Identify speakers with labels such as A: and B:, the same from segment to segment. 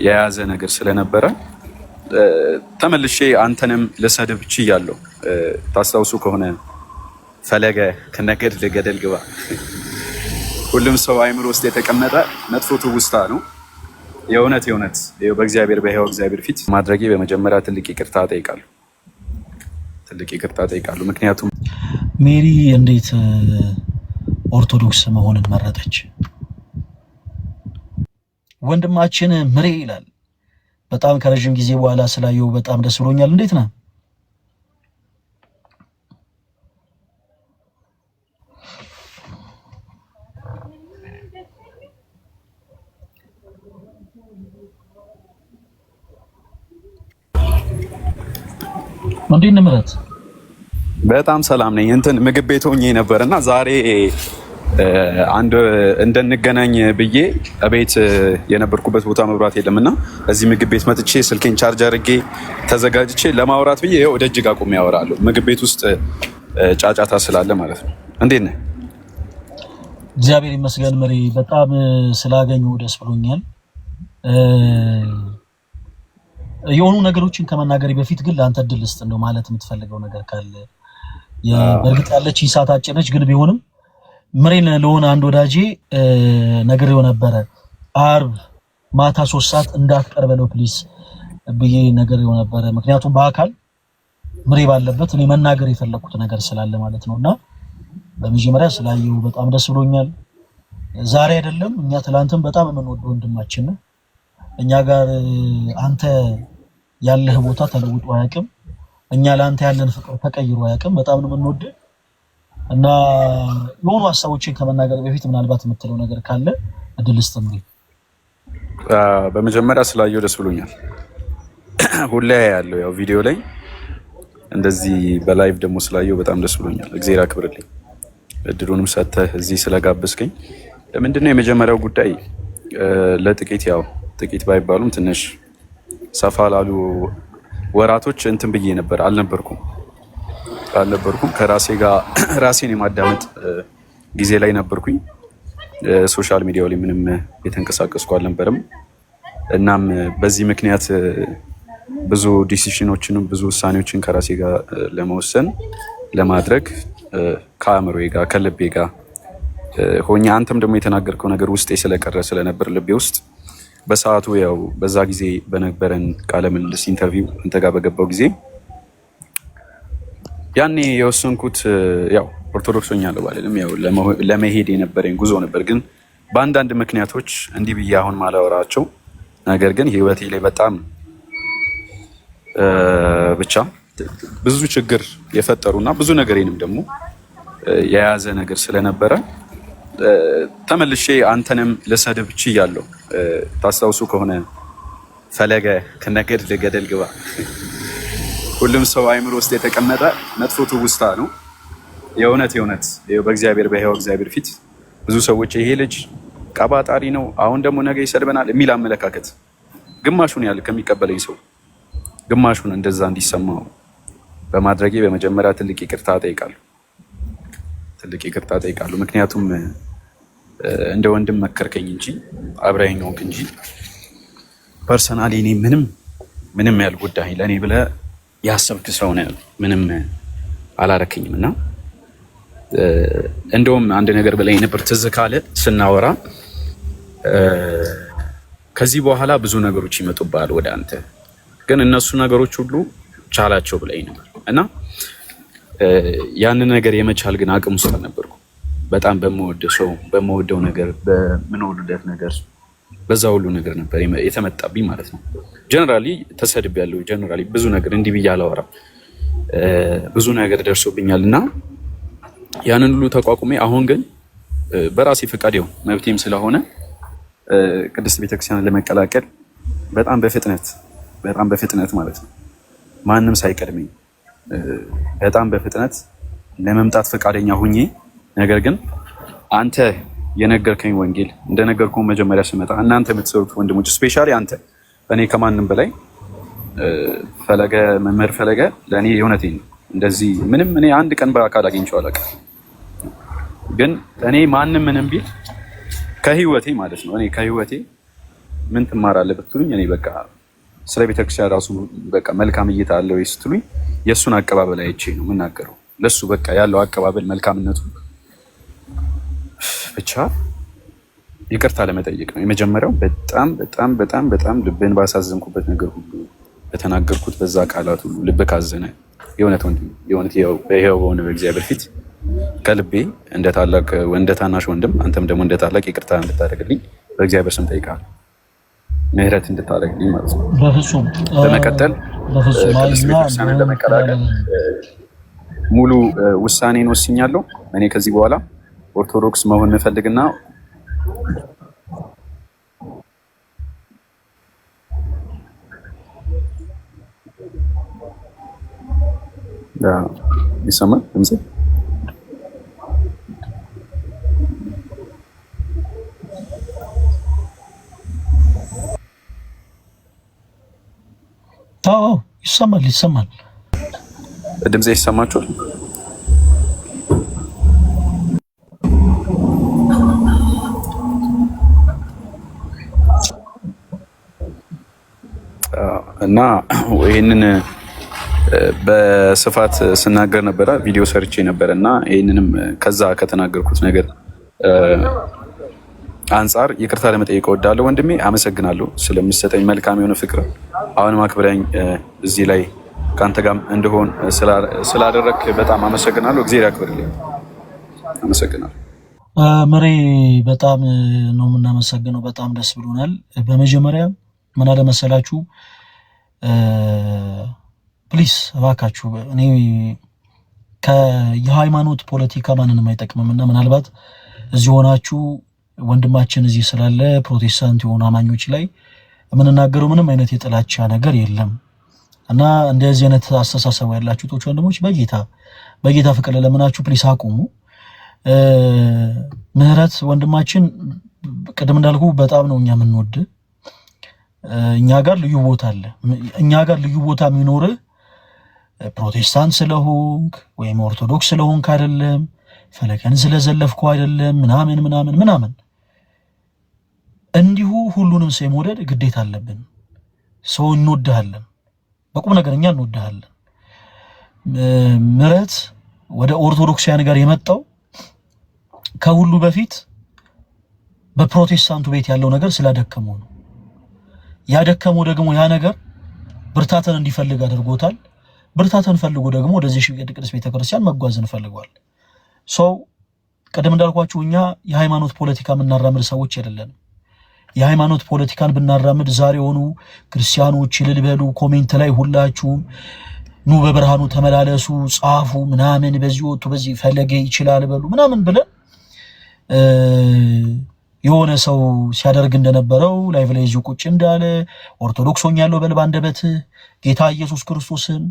A: የያዘ ነገር ስለነበረ ተመልሼ አንተንም ልሰድብ ችያለሁ። ታስታውሱ ከሆነ ፈለገ ከነገድል ገደል ግባ ሁሉም ሰው አይምሮ ውስጥ የተቀመጠ መጥፎ ትውስታ ነው። የእውነት በእግዚአብሔር በሕያው እግዚአብሔር ፊት ማድረጌ በመጀመሪያ ትልቅ ይቅርታ ጠይቃለሁ። ምክንያቱም
B: ሜሪ እንዴት ኦርቶዶክስ መሆንን መረጠች? ወንድማችን ምሬ ይላል በጣም ከረጅም ጊዜ በኋላ ስላየው በጣም ደስ ብሎኛል። እንዴት ነህ? እንዴት ነህ ምረት?
A: በጣም ሰላም ነኝ። እንትን ምግብ ቤት ሆኜ ነበርና ዛሬ አንድ እንደንገናኝ ብዬ እቤት የነበርኩበት ቦታ መብራት የለምና እዚህ ምግብ ቤት መጥቼ ስልኬን ቻርጅ አድርጌ ተዘጋጅቼ ለማውራት ብዬ ወደ እጅግ አቁሜ ያወራለሁ። ምግብ ቤት ውስጥ ጫጫታ ስላለ ማለት ነው። እንዴት ነህ?
B: እግዚአብሔር ይመስገን መሪ፣ በጣም ስላገኘሁ ደስ ብሎኛል። የሆኑ ነገሮችን ከመናገሬ በፊት ግን ለአንተ እድል ልስጥ እንደው ማለት የምትፈልገው ነገር ካለ። በእርግጥ ያለች ሰዓት አጭር ነች፣ ግን ቢሆንም ምሬን ለሆነ አንድ ወዳጄ ነግሬው ነበረ። አርብ ማታ 3 ሰዓት እንዳትቀርበለው ፕሊስ ብዬ ነግሬው ነበረ። ምክንያቱም በአካል ምሬ ባለበት እኔ መናገር የፈለኩት ነገር ስላለ ማለት ነውና በመጀመሪያ ስላየው በጣም ደስ ብሎኛል። ዛሬ አይደለም እኛ ትላንትም በጣም የምንወደው ወንድማችን ነው። እኛ ጋር አንተ ያለህ ቦታ ተለውጦ አያውቅም። እኛ ለአንተ ያለን ፍቅር ተቀይሮ አያውቅም። በጣም ነው የምንወደው እና የሆኑ ሀሳቦችን ከመናገር በፊት ምናልባት የምትለው ነገር ካለ እድል ስጥም።
A: በመጀመሪያ ስላየው ደስ ብሎኛል። ሁሌ ያለው ያው ቪዲዮ ላይ እንደዚህ በላይቭ ደግሞ ስላየው በጣም ደስ ብሎኛል። እግዚአብሔር አክብርልኝ። እድሉንም ሰጥተህ እዚህ ስለጋበዝከኝ። ምንድነው የመጀመሪያው ጉዳይ ጥቂት ባይባሉም ትንሽ ሰፋ ላሉ ወራቶች እንትን ብዬ ነበር። አልነበርኩም ከራሴ ጋር ራሴን የማዳመጥ ጊዜ ላይ ነበርኩኝ። ሶሻል ሚዲያው ላይ ምንም የተንቀሳቀስኩ አልነበረም። እናም በዚህ ምክንያት ብዙ ዲሲሽኖችንም ብዙ ውሳኔዎችን ከራሴ ጋር ለመወሰን ለማድረግ ከአእምሮዬ ጋር ከልቤ ጋር ሆኜ አንተም ደግሞ የተናገርከው ነገር ውስጤ ስለቀረ ስለነበር ልቤ ውስጥ በሰዓቱ ያው በዛ ጊዜ በነበረን ቃለ ምልልስ ኢንተርቪው አንተ ጋር በገባው ጊዜ ያኔ የወሰንኩት ያው ኦርቶዶክስ ሆኛለሁ ባልልም ያው ለመሄድ የነበረኝ ጉዞ ነበር። ግን በአንዳንድ ምክንያቶች እንዲህ ብዬ አሁን ማላወራቸው ነገር ግን ህይወቴ ላይ በጣም ብቻ ብዙ ችግር የፈጠሩና ብዙ ነገሬንም ደግሞ የያዘ ነገር ስለነበረ ተመልሼ አንተንም ልሰድብ ችያለሁ። ታስታውሱ ከሆነ ፈለገ ከነገድል ገደል ግባ ሁሉም ሰው አይምሮ ውስጥ የተቀመጠ መጥፎ ትውስታ ነው። የእውነት በእግዚአብሔር በሕያው እግዚአብሔር ፊት ብዙ ሰዎች ይሄ ልጅ ቀባጣሪ ነው፣ አሁን ደግሞ ነገ ይሰድበናል የሚል አመለካከት ግማሹን ያህል ከሚቀበለኝ ሰው ግማሹን እንደዛ እንዲሰማው በማድረጌ በመጀመሪያ ትልቅ ይቅርታ ጠይቃለሁ። ምክንያቱም እንደ ወንድም መከርከኝ እንጂ አብረኸኝ ሆንክ እንጂ ፐርሰናሊ እኔ ምንም ያልጎዳኝ ለእኔ ብለህ ያሰብክ ሰው ነው። ምንም አላረከኝም እና እንደውም አንድ ነገር ብለኝ ነበር ትዝ ካለ ስናወራ ከዚህ በኋላ ብዙ ነገሮች ይመጡብሃል ወደ አንተ፣ ግን እነሱ ነገሮች ሁሉ ቻላቸው ብለኝ ነበር እና ያንን ነገር የመቻል ግን አቅም ውስጥ አልነበርኩም። በጣም በምወደው ነገር በምንወልደት ነገር በዛ ሁሉ ነገር ነበር የተመጣብኝ ማለት ነው። ጀነራሊ ተሰድቤያለሁ። ጀነራሊ ብዙ ነገር እንዲህ ብዬ አላወራም። ብዙ ነገር ደርሶብኛል እና ያንን ሁሉ ተቋቁሜ አሁን ግን በራሴ ፈቃድ ይኸው መብቴም ስለሆነ ቅድስት ቤተክርስቲያንን ለመቀላቀል በጣም በፍጥነት ማለት ነው ማንም ሳይቀድመኝ በጣም በፍጥነት ለመምጣት ፈቃደኛ ሁኜ፣ ነገር ግን አንተ የነገርከኝ ወንጌል እንደነገርኩህ መጀመሪያ ስመጣ እናንተ የምትሰሩት ወንድሞች ስፔሻሊ አንተ እኔ ከማንም በላይ መምህር ፈለገ ለእኔ የእውነቴን ነው። እንደዚህ ምንም እኔ አንድ ቀን በአካል አግኝቼው አላውቅም። ግን እኔ ማንም ምንም ቢል ከህይወቴ ማለት ነው እኔ ከህይወቴ ምን ትማራለህ ብትሉኝ እኔ በቃ ስለ ቤተክርስቲያን ራሱ በቃ መልካም እይታ አለው ስትሉኝ የእሱን አቀባበል አይቼ ነው የምናገረው። ለሱ በቃ ያለው አቀባበል መልካምነቱ ብቻ ይቅርታ ለመጠየቅ ነው የመጀመሪያው። በጣም በጣም በጣም በጣም ልብን ባሳዘንኩበት ነገር ሁሉ በተናገርኩት በዛ ቃላት ሁሉ ልብ ካዘነ የእውነት ወንድም የእውነት በይሄው በሆነ በእግዚአብሔር ፊት ከልቤ እንደ ታላቅ እንደ ታናሽ ወንድም አንተም ደግሞ እንደ ታላቅ ይቅርታ እንድታደርግልኝ በእግዚአብሔር ስም ጠይቃለሁ። ምህረት እንድታደርግልኝ ማለት ነው።
B: በፍጹም
A: በመቀጠል ቅድስት ቤተክርስቲያንን ለመቀላቀል ሙሉ ውሳኔን ወስኛለሁ። እኔ ከዚህ በኋላ ኦርቶዶክስ መሆን እንፈልግና ይሰማል ድምጼ?
B: አዎ ይሰማል።
A: ድምጼ ይሰማችኋል? እና ይህንን በስፋት ስናገር ነበረ፣ ቪዲዮ ሰርቼ ነበረ እና ይህንንም ከዛ ከተናገርኩት ነገር አንጻር ይቅርታ ለመጠየቅ እወዳለሁ። ወንድሜ አመሰግናለሁ ስለምሰጠኝ መልካም የሆነ ፍቅር። አሁንም አክብረኝ እዚህ ላይ ከአንተ ጋር እንደሆን ስላደረክ በጣም አመሰግናለሁ። እግዚአብሔር ያክብርልኝ። አመሰግናለሁ።
B: መሬ በጣም ነው የምናመሰግነው። በጣም ደስ ብሎናል። በመጀመሪያ ምን አለ መሰላችሁ፣ ፕሊስ እባካችሁ እኔ የሃይማኖት ፖለቲካ ማንንም አይጠቅምም እና ምናልባት እዚህ ሆናችሁ ወንድማችን እዚህ ስላለ ፕሮቴስታንት የሆኑ አማኞች ላይ የምንናገረው ምንም አይነት የጥላቻ ነገር የለም እና እንደዚህ አይነት አስተሳሰብ ያላችሁ ቶች ወንድሞች በጌታ ፍቅር ለምናችሁ ፕሊስ አቁሙ። ምህረት ወንድማችን ቅድም እንዳልኩ በጣም ነው እኛ የምንወድ። እኛ ጋር ልዩ ቦታ አለ። እኛ ጋር ልዩ ቦታ የሚኖርህ ፕሮቴስታንት ስለሆንክ ወይም ኦርቶዶክስ ስለሆንክ አይደለም፣ ፈለከን ስለዘለፍኩ አይደለም፣ ምናምን እንዲሁ ሁሉንም ሰው መውደድ ግዴታ አለብን። ሰው እንወድሃለን፣ በቁም ነገር እኛ እንወድሃለን። ምህረት ወደ ኦርቶዶክሳውያን ጋር የመጣው ከሁሉ በፊት በፕሮቴስታንቱ ቤት ያለው ነገር ስላደከመው ነው። ያደከመው ደግሞ ያ ነገር ብርታትን እንዲፈልግ አድርጎታል። ብርታትን ፈልጎ ደግሞ ወደዚህ ቅድስት ቤተክርስቲያን መጓዝን ፈልጓል። ሰው ቀደም እንዳልኳችሁ እኛ የሃይማኖት ፖለቲካ የምናራምድ ሰዎች አይደለንም። የሃይማኖት ፖለቲካን ብናራምድ ዛሬ ሆኑ ክርስቲያኖች እልል በሉ፣ ኮሜንት ላይ ሁላችሁም ኑ በብርሃኑ ተመላለሱ ጻፉ ምናምን፣ በዚህ ወጡ በዚህ ፈለገ ይችላል በሉ ምናምን ብለን የሆነ ሰው ሲያደርግ እንደነበረው ላይቭ ላይ ይዙ ቁጭ እንዳለ ኦርቶዶክስ ሆኛለሁ በል፣ ባንደበት ጌታ ኢየሱስ ክርስቶስን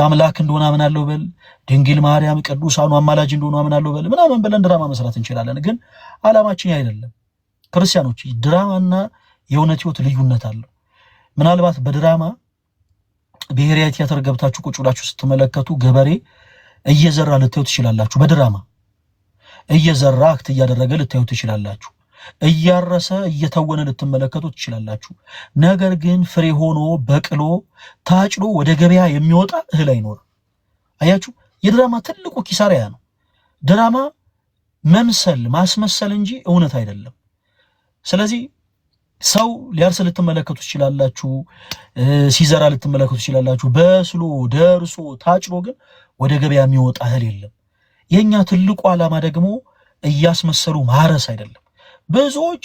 B: አምላክ እንደሆነ አምናለሁ በል፣ ድንግል ማርያም ቅዱሳኑ አማላጅ እንደሆነ አምናለሁ በል ምናምን ብለን ድራማ መስራት እንችላለን። ግን ዓላማችን አይደለም። ክርስቲያኖች ድራማና የእውነት ህይወት ልዩነት አለው። ምናልባት በድራማ ብሔራዊ ቲያትር ገብታችሁ ቁጭ ብላችሁ ስትመለከቱ ገበሬ እየዘራ ልታዩ ትችላላችሁ። በድራማ እየዘራ አክት እያደረገ ልታዩ ትችላላችሁ። እያረሰ እየተወነ ልትመለከቱ ትችላላችሁ። ነገር ግን ፍሬ ሆኖ በቅሎ ታጭዶ ወደ ገበያ የሚወጣ እህል አይኖርም። አያችሁ፣ የድራማ ትልቁ ኪሳራ ያ ነው። ድራማ መምሰል ማስመሰል እንጂ እውነት አይደለም። ስለዚህ ሰው ሊያርስ ልትመለከቱ ትችላላችሁ፣ ሲዘራ ልትመለከቱ ትችላላችሁ። በስሎ ደርሶ ታጭዶ ግን ወደ ገበያ የሚወጣ እህል የለም። የኛ ትልቁ ዓላማ ደግሞ እያስመሰሉ ማረስ አይደለም። ብዙዎች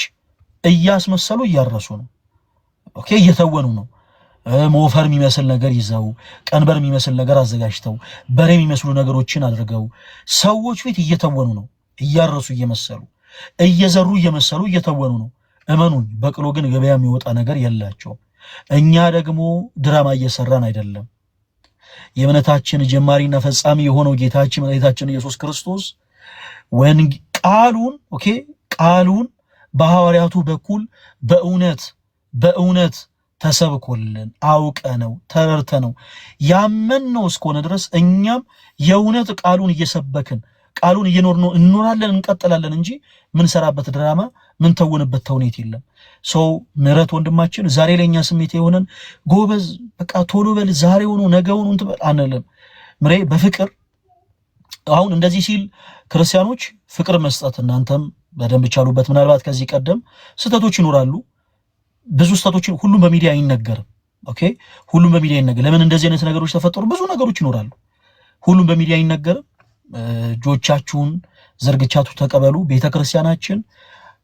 B: እያስመሰሉ እያረሱ ነው። ኦኬ፣ እየተወኑ ነው። ሞፈር የሚመስል ነገር ይዘው፣ ቀንበር የሚመስል ነገር አዘጋጅተው፣ በሬ የሚመስሉ ነገሮችን አድርገው ሰዎች ፊት እየተወኑ ነው። እያረሱ እየመሰሉ፣ እየዘሩ እየመሰሉ እየተወኑ ነው። እመኑኝ፣ በቅሎ ግን ገበያ የሚወጣ ነገር የላቸውም። እኛ ደግሞ ድራማ እየሰራን አይደለም። የእምነታችን ጀማሪና ፈጻሚ የሆነው ጌታችን መድኃኒታችን ኢየሱስ ክርስቶስ ቃሉን በሐዋርያቱ በኩል በእውነት ተሰብኮልን አውቀነው ተረድተነው ያመንነው እስከሆነ ድረስ እኛም የእውነት ቃሉን እየሰበክን ቃሉን እየኖርነው እንኖራለን፣ እንቀጥላለን እንጂ ምን ሰራበት ድራማ ምን ተውንበት ተውኔት የለም። ሰው ምህረት ወንድማችን ዛሬ ለኛ ስሜት የሆነን ጎበዝ በቃ ቶሎ በል ዛሬውኑ ነገውኑ እንትበል አንልም። ምሬ በፍቅር አሁን እንደዚህ ሲል ክርስቲያኖች ፍቅር መስጠት እናንተም በደንብ ቻሉበት። ምናልባት ከዚህ ቀደም ስህተቶች ይኖራሉ፣ ብዙ ስህተቶች ሁሉም በሚዲያ አይነገርም። ኦኬ ሁሉም በሚዲያ አይነገር። ለምን እንደዚህ አይነት ነገሮች ተፈጠሩ? ብዙ ነገሮች ይኖራሉ፣ ሁሉም በሚዲያ አይነገርም። እጆቻችሁን ዘርግቻችሁ ተቀበሉ። ቤተክርስቲያናችን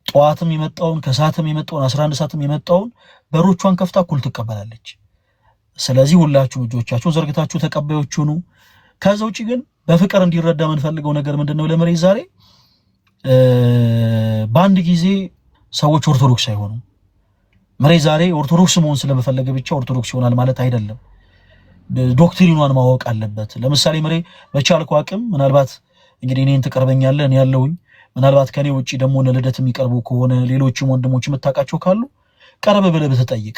B: ጠዋትም የመጣውን ከሰዓትም የመጣውን 11 ሰዓትም የመጣውን በሮቿን ከፍታ እኩል ትቀበላለች። ስለዚህ ሁላችሁም እጆቻችሁን ዘርግታችሁ ተቀባዮች ሁኑ። ከዛ ውጪ ግን በፍቅር እንዲረዳ የምንፈልገው ነገር ምንድነው? ለመሬት ዛሬ በአንድ ጊዜ ሰዎች ኦርቶዶክስ አይሆኑም። መሬት ዛሬ ኦርቶዶክስ መሆን ስለመፈለገ ብቻ ኦርቶዶክስ ይሆናል ማለት አይደለም። ዶክትሪኗን ማወቅ አለበት። ለምሳሌ መሬ በቻልከው አቅም ምናልባት እንግዲህ እኔን ትቀርበኛለህ እኔ ያለሁኝ ምናልባት ከኔ ውጪ ደግሞ ለልደት የሚቀርቡ ከሆነ ሌሎችም ወንድሞች የምታውቃቸው ካሉ ቀረበ ብለህ ብትጠይቅ።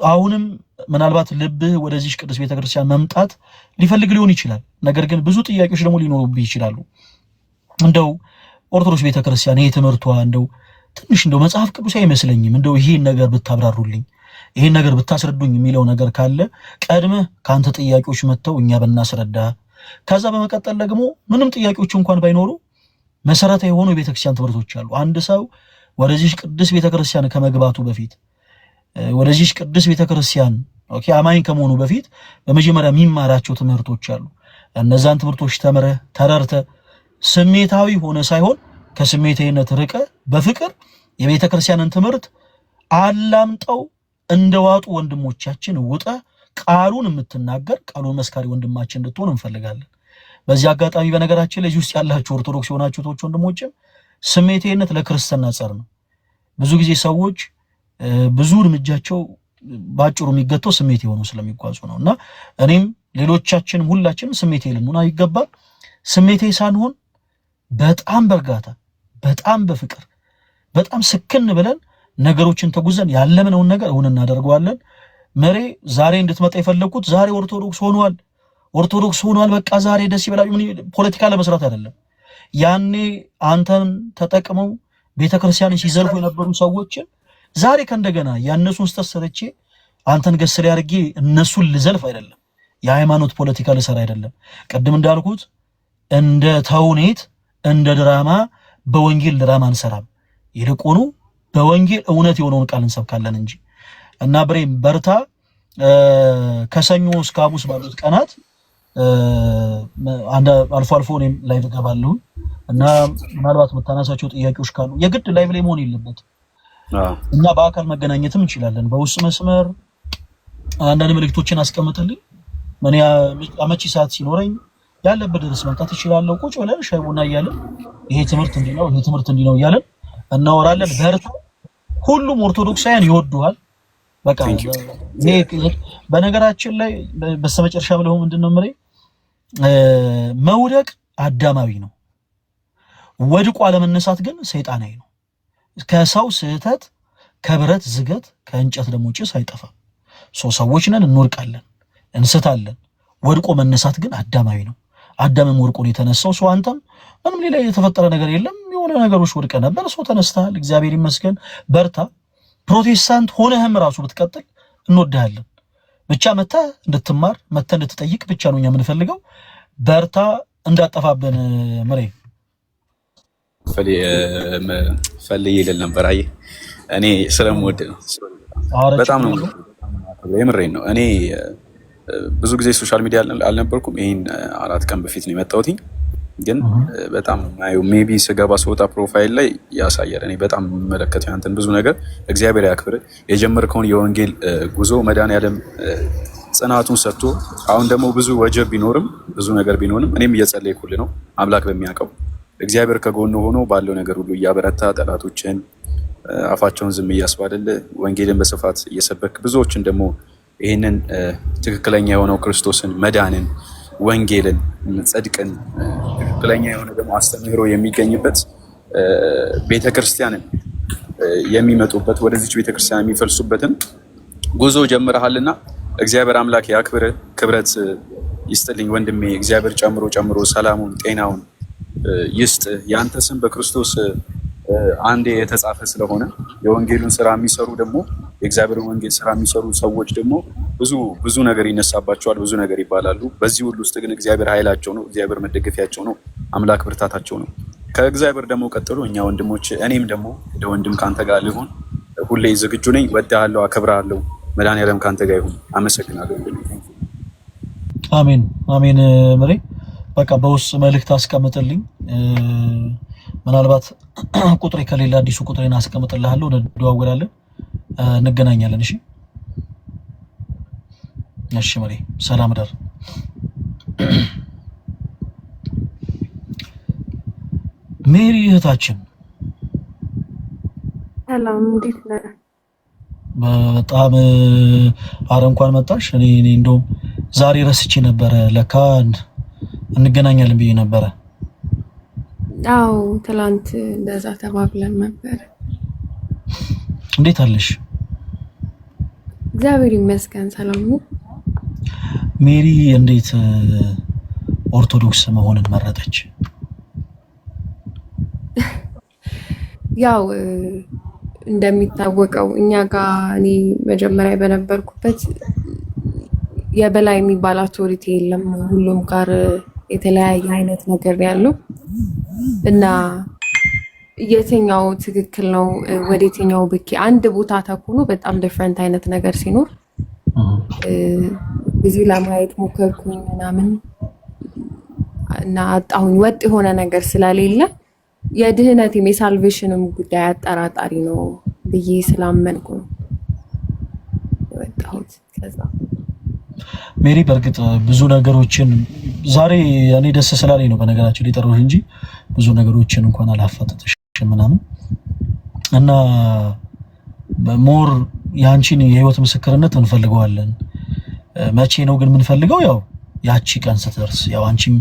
B: አሁንም ምናልባት ልብህ ወደዚህ ቅዱስ ቤተክርስቲያን መምጣት ሊፈልግ ሊሆን ይችላል። ነገር ግን ብዙ ጥያቄዎች ደግሞ ሊኖሩብህ ይችላሉ። እንደው ኦርቶዶክስ ቤተክርስቲያን ይሄ ትምህርቷ እንደው ትንሽ እንደው መጽሐፍ ቅዱስ አይመስለኝም፣ እንደው ይሄን ነገር ብታብራሩልኝ፣ ይሄን ነገር ብታስረዱኝ የሚለው ነገር ካለ ቀድመህ ካንተ ጥያቄዎች መጥተው እኛ ብናስረዳ፣ ከዛ በመቀጠል ደግሞ ምንም ጥያቄዎች እንኳን ባይኖሩ መሰረታዊ የሆኑ የቤተክርስቲያን ትምህርቶች አሉ። አንድ ሰው ወደዚህ ቅዱስ ቤተክርስቲያን ከመግባቱ በፊት ወደዚህ ቅዱስ ቤተክርስቲያን ኦኬ አማኝ ከመሆኑ በፊት በመጀመሪያ የሚማራቸው ትምህርቶች አሉ። እነዛን ትምህርቶች ተምረህ ተረድተህ ስሜታዊ ሆነ ሳይሆን ከስሜታዊነት ርቀ በፍቅር የቤተክርስቲያንን ትምህርት አላምጠው እንደዋጡ ወንድሞቻችን ውጠ ቃሉን የምትናገር ቃሉን መስካሪ ወንድማችን እንድትሆን እንፈልጋለን። በዚህ አጋጣሚ በነገራችን ላይ ውስጥ ያላችሁ ኦርቶዶክስ የሆናችሁ ወንድሞችም ስሜታዊነት ለክርስትና ጸር ነው። ብዙ ጊዜ ሰዎች ብዙ እርምጃቸው ባጭሩ የሚገተው ስሜት የሆነው ስለሚጓዙ ነው። እና እኔም ሌሎቻችንም ሁላችንም ስሜታዊ ልንሆን አይገባም። ስሜታዊ ሳንሆን በጣም በእርጋታ በጣም በፍቅር በጣም ስክን ብለን ነገሮችን ተጉዘን ያለምነውን ነገር እውን እናደርገዋለን። መሬ ዛሬ እንድትመጣ የፈለኩት ዛሬ ኦርቶዶክስ ሆኗል በቃ ዛሬ ደስ ይበላል ፖለቲካ ለመስራት አይደለም። ያኔ አንተን ተጠቅመው ቤተክርስቲያንን ሲዘርፉ የነበሩ ሰዎችን ዛሬ ከእንደገና ያነሱን ስተሰርቼ አንተን ገስል ያርጌ እነሱን ልዘልፍ አይደለም። የሃይማኖት ፖለቲካ ልሰራ አይደለም። ቅድም እንዳልኩት እንደ ተውኔት እንደ ድራማ በወንጌል ድራማ አንሰራም። ይልቁኑ በወንጌል እውነት የሆነውን ቃል እንሰብካለን እንጂ እና ብሬም በርታ። ከሰኞ እስከ ሐሙስ ባሉት ቀናት አልፎ አልፎ እኔም ላይቭ እገባለሁ እና ምናልባት የምታነሳቸው ጥያቄዎች ካሉ የግድ ላይቭ ላይ መሆን የለበትም እና በአካል መገናኘትም እንችላለን። በውስጥ መስመር አንዳንድ መልእክቶችን አስቀምጥልኝ። ምን አመቺ ሰዓት ሲኖረኝ ያለበት ድረስ መምጣት እችላለሁ። ቁጭ ብለን ሻይ ቡና እያለን ይሄ ትምህርት እንዲህ ነው ይሄ ትምህርት እንዲህ ነው እያለን እናወራለን። በርታ። ሁሉም ኦርቶዶክሳውያን ይወዱሃል። በቃ በነገራችን ላይ በስተመጨረሻ ብለው ምንድነው ምሬ መውደቅ አዳማዊ ነው፣ ወድቆ አለመነሳት ግን ሰይጣናዊ ነው። ከሰው ስህተት ከብረት ዝገት ከእንጨት ደግሞ ጭስ አይጠፋም። ሰዎች ነን፣ እንወድቃለን፣ እንስታለን። ወድቆ መነሳት ግን አዳማዊ ነው። አዳምም ወድቆ ነው የተነሳው። አንተም ምንም ሌላ የተፈጠረ ነገር የለም። የሆነ ነገሮች ወድቀ ነበር፣ ተነስተሃል። እግዚአብሔር ይመስገን። በርታ። ፕሮቴስታንት ሆነህም ራሱ ብትቀጥል እንወድሃለን። ብቻ መተህ እንድትማር መተህ እንድትጠይቅ ብቻ ነው እኛ የምንፈልገው። በርታ፣ እንዳጠፋብን ምሬ
A: ፈልዬ ልል ነበር። አየህ እኔ ስለምወድ ነው፣ በጣም ነው የምሬን ነው። እኔ ብዙ ጊዜ ሶሻል ሚዲያ አልነበርኩም። ይሄን 4 ቀን በፊት ነው የመጣሁት። ግን በጣም ሜቢ ስገባ ስወጣ ፕሮፋይል ላይ ያሳያል። እኔ በጣም የምመለከተው ያንተን ብዙ ነገር እግዚአብሔር ያክብር። የጀመርከውን የወንጌል ጉዞ መድኃኒዓለም ጽናቱን ሰጥቶ አሁን ደግሞ ብዙ ወጀብ ቢኖርም ብዙ ነገር ቢኖርም እኔም እየጸለይኩልህ ነው። አምላክ በሚያውቀው እግዚአብሔር ከጎን ሆኖ ባለው ነገር ሁሉ እያበረታ ጠላቶችን አፋቸውን ዝም እያስባለልህ ወንጌልን በስፋት እየሰበክ ብዙዎችን ደግሞ ይህንን ትክክለኛ የሆነው ክርስቶስን መዳንን ወንጌልን ጽድቅን ትክክለኛ የሆነ ደግሞ አስተምህሮ የሚገኝበት ቤተክርስቲያንን የሚመጡበት ወደዚች ቤተክርስቲያን የሚፈልሱበትን ጉዞ ጀምረሃልና እግዚአብሔር አምላክ ያክብር፣ ክብረት ይስጥልኝ ወንድሜ። እግዚአብሔር ጨምሮ ሰላሙን ጤናውን ይስጥ። ያንተ ስም በክርስቶስ አንዴ የተጻፈ ስለሆነ የወንጌሉን ስራ የሚሰሩ ደግሞ የእግዚአብሔርን ወንጌል ስራ የሚሰሩ ሰዎች ደግሞ ብዙ ነገር ይነሳባቸዋል፣ ብዙ ነገር ይባላሉ። በዚህ ሁሉ ውስጥ ግን እግዚአብሔር ኃይላቸው ነው፣ እግዚአብሔር መደገፊያቸው ነው፣ አምላክ ብርታታቸው ነው። ከእግዚአብሔር ደግሞ ቀጥሎ እኛ ወንድሞች፣ እኔም ደግሞ እንደ ወንድም ከአንተ ጋር ልሆን ሁሌ ዝግጁ ነኝ። ወድሃለሁ፣ አከብርሃለሁ። መድኃኒዓለም ከአንተ ጋር ይሁን። አመሰግናለሁ።
B: አሜን አሜን። ምሬ በቃ በውስጥ መልእክት አስቀምጥልኝ። ምናልባት ቁጥሬ ከሌላ አዲሱ ቁጥሬን አስቀምጥልሃለሁ፣ እንደዋወላለን፣ እንገናኛለን። እሺ እሺ። ምሬ ሰላም ደር። ሜሪ እህታችን
C: ሰላም፣ እንዴት ነህ?
B: በጣም አረ እንኳን መጣሽ። እኔ እንደውም ዛሬ ረስቼ ነበረ፣ ለካ እንገናኛለን ብዬ ነበረ።
C: አዎ ትላንት እንደዛ ተባብለን ነበር።
B: እንዴት አለሽ?
C: እግዚአብሔር ይመስገን ሰላም ነው።
B: ሜሪ እንዴት ኦርቶዶክስ መሆንን መረጠች?
C: ያው እንደሚታወቀው እኛ ጋር እኔ መጀመሪያ በነበርኩበት የበላይ የሚባል አውቶሪቲ የለም። ሁሉም ጋር የተለያየ አይነት ነገር ያለው እና የትኛው ትክክል ነው ወደ የትኛው ብቻ አንድ ቦታ ተኮኑ በጣም ዲፈረንት አይነት ነገር ሲኖር ብዙ ለማየት ሞከርኩኝ ምናምን እና አጣሁኝ። ወጥ የሆነ ነገር ስለሌለ የድህነትም የሳልቬሽንም ጉዳይ አጠራጣሪ ነው ብዬ ስላመንኩ ነው ወጣሁት። ከዛ
B: ሜሪ በእርግጥ ብዙ ነገሮችን ዛሬ እኔ ደስ ስላለኝ ነው በነገራችን ሊጠሩሽ እንጂ ብዙ ነገሮችን እንኳን አላፋጠጥሽም ምናምን እና ሞር ያንቺን የህይወት ምስክርነት እንፈልገዋለን። መቼ ነው ግን የምንፈልገው? ያው ያቺ ቀን ስትደርስ፣ ያው አንቺም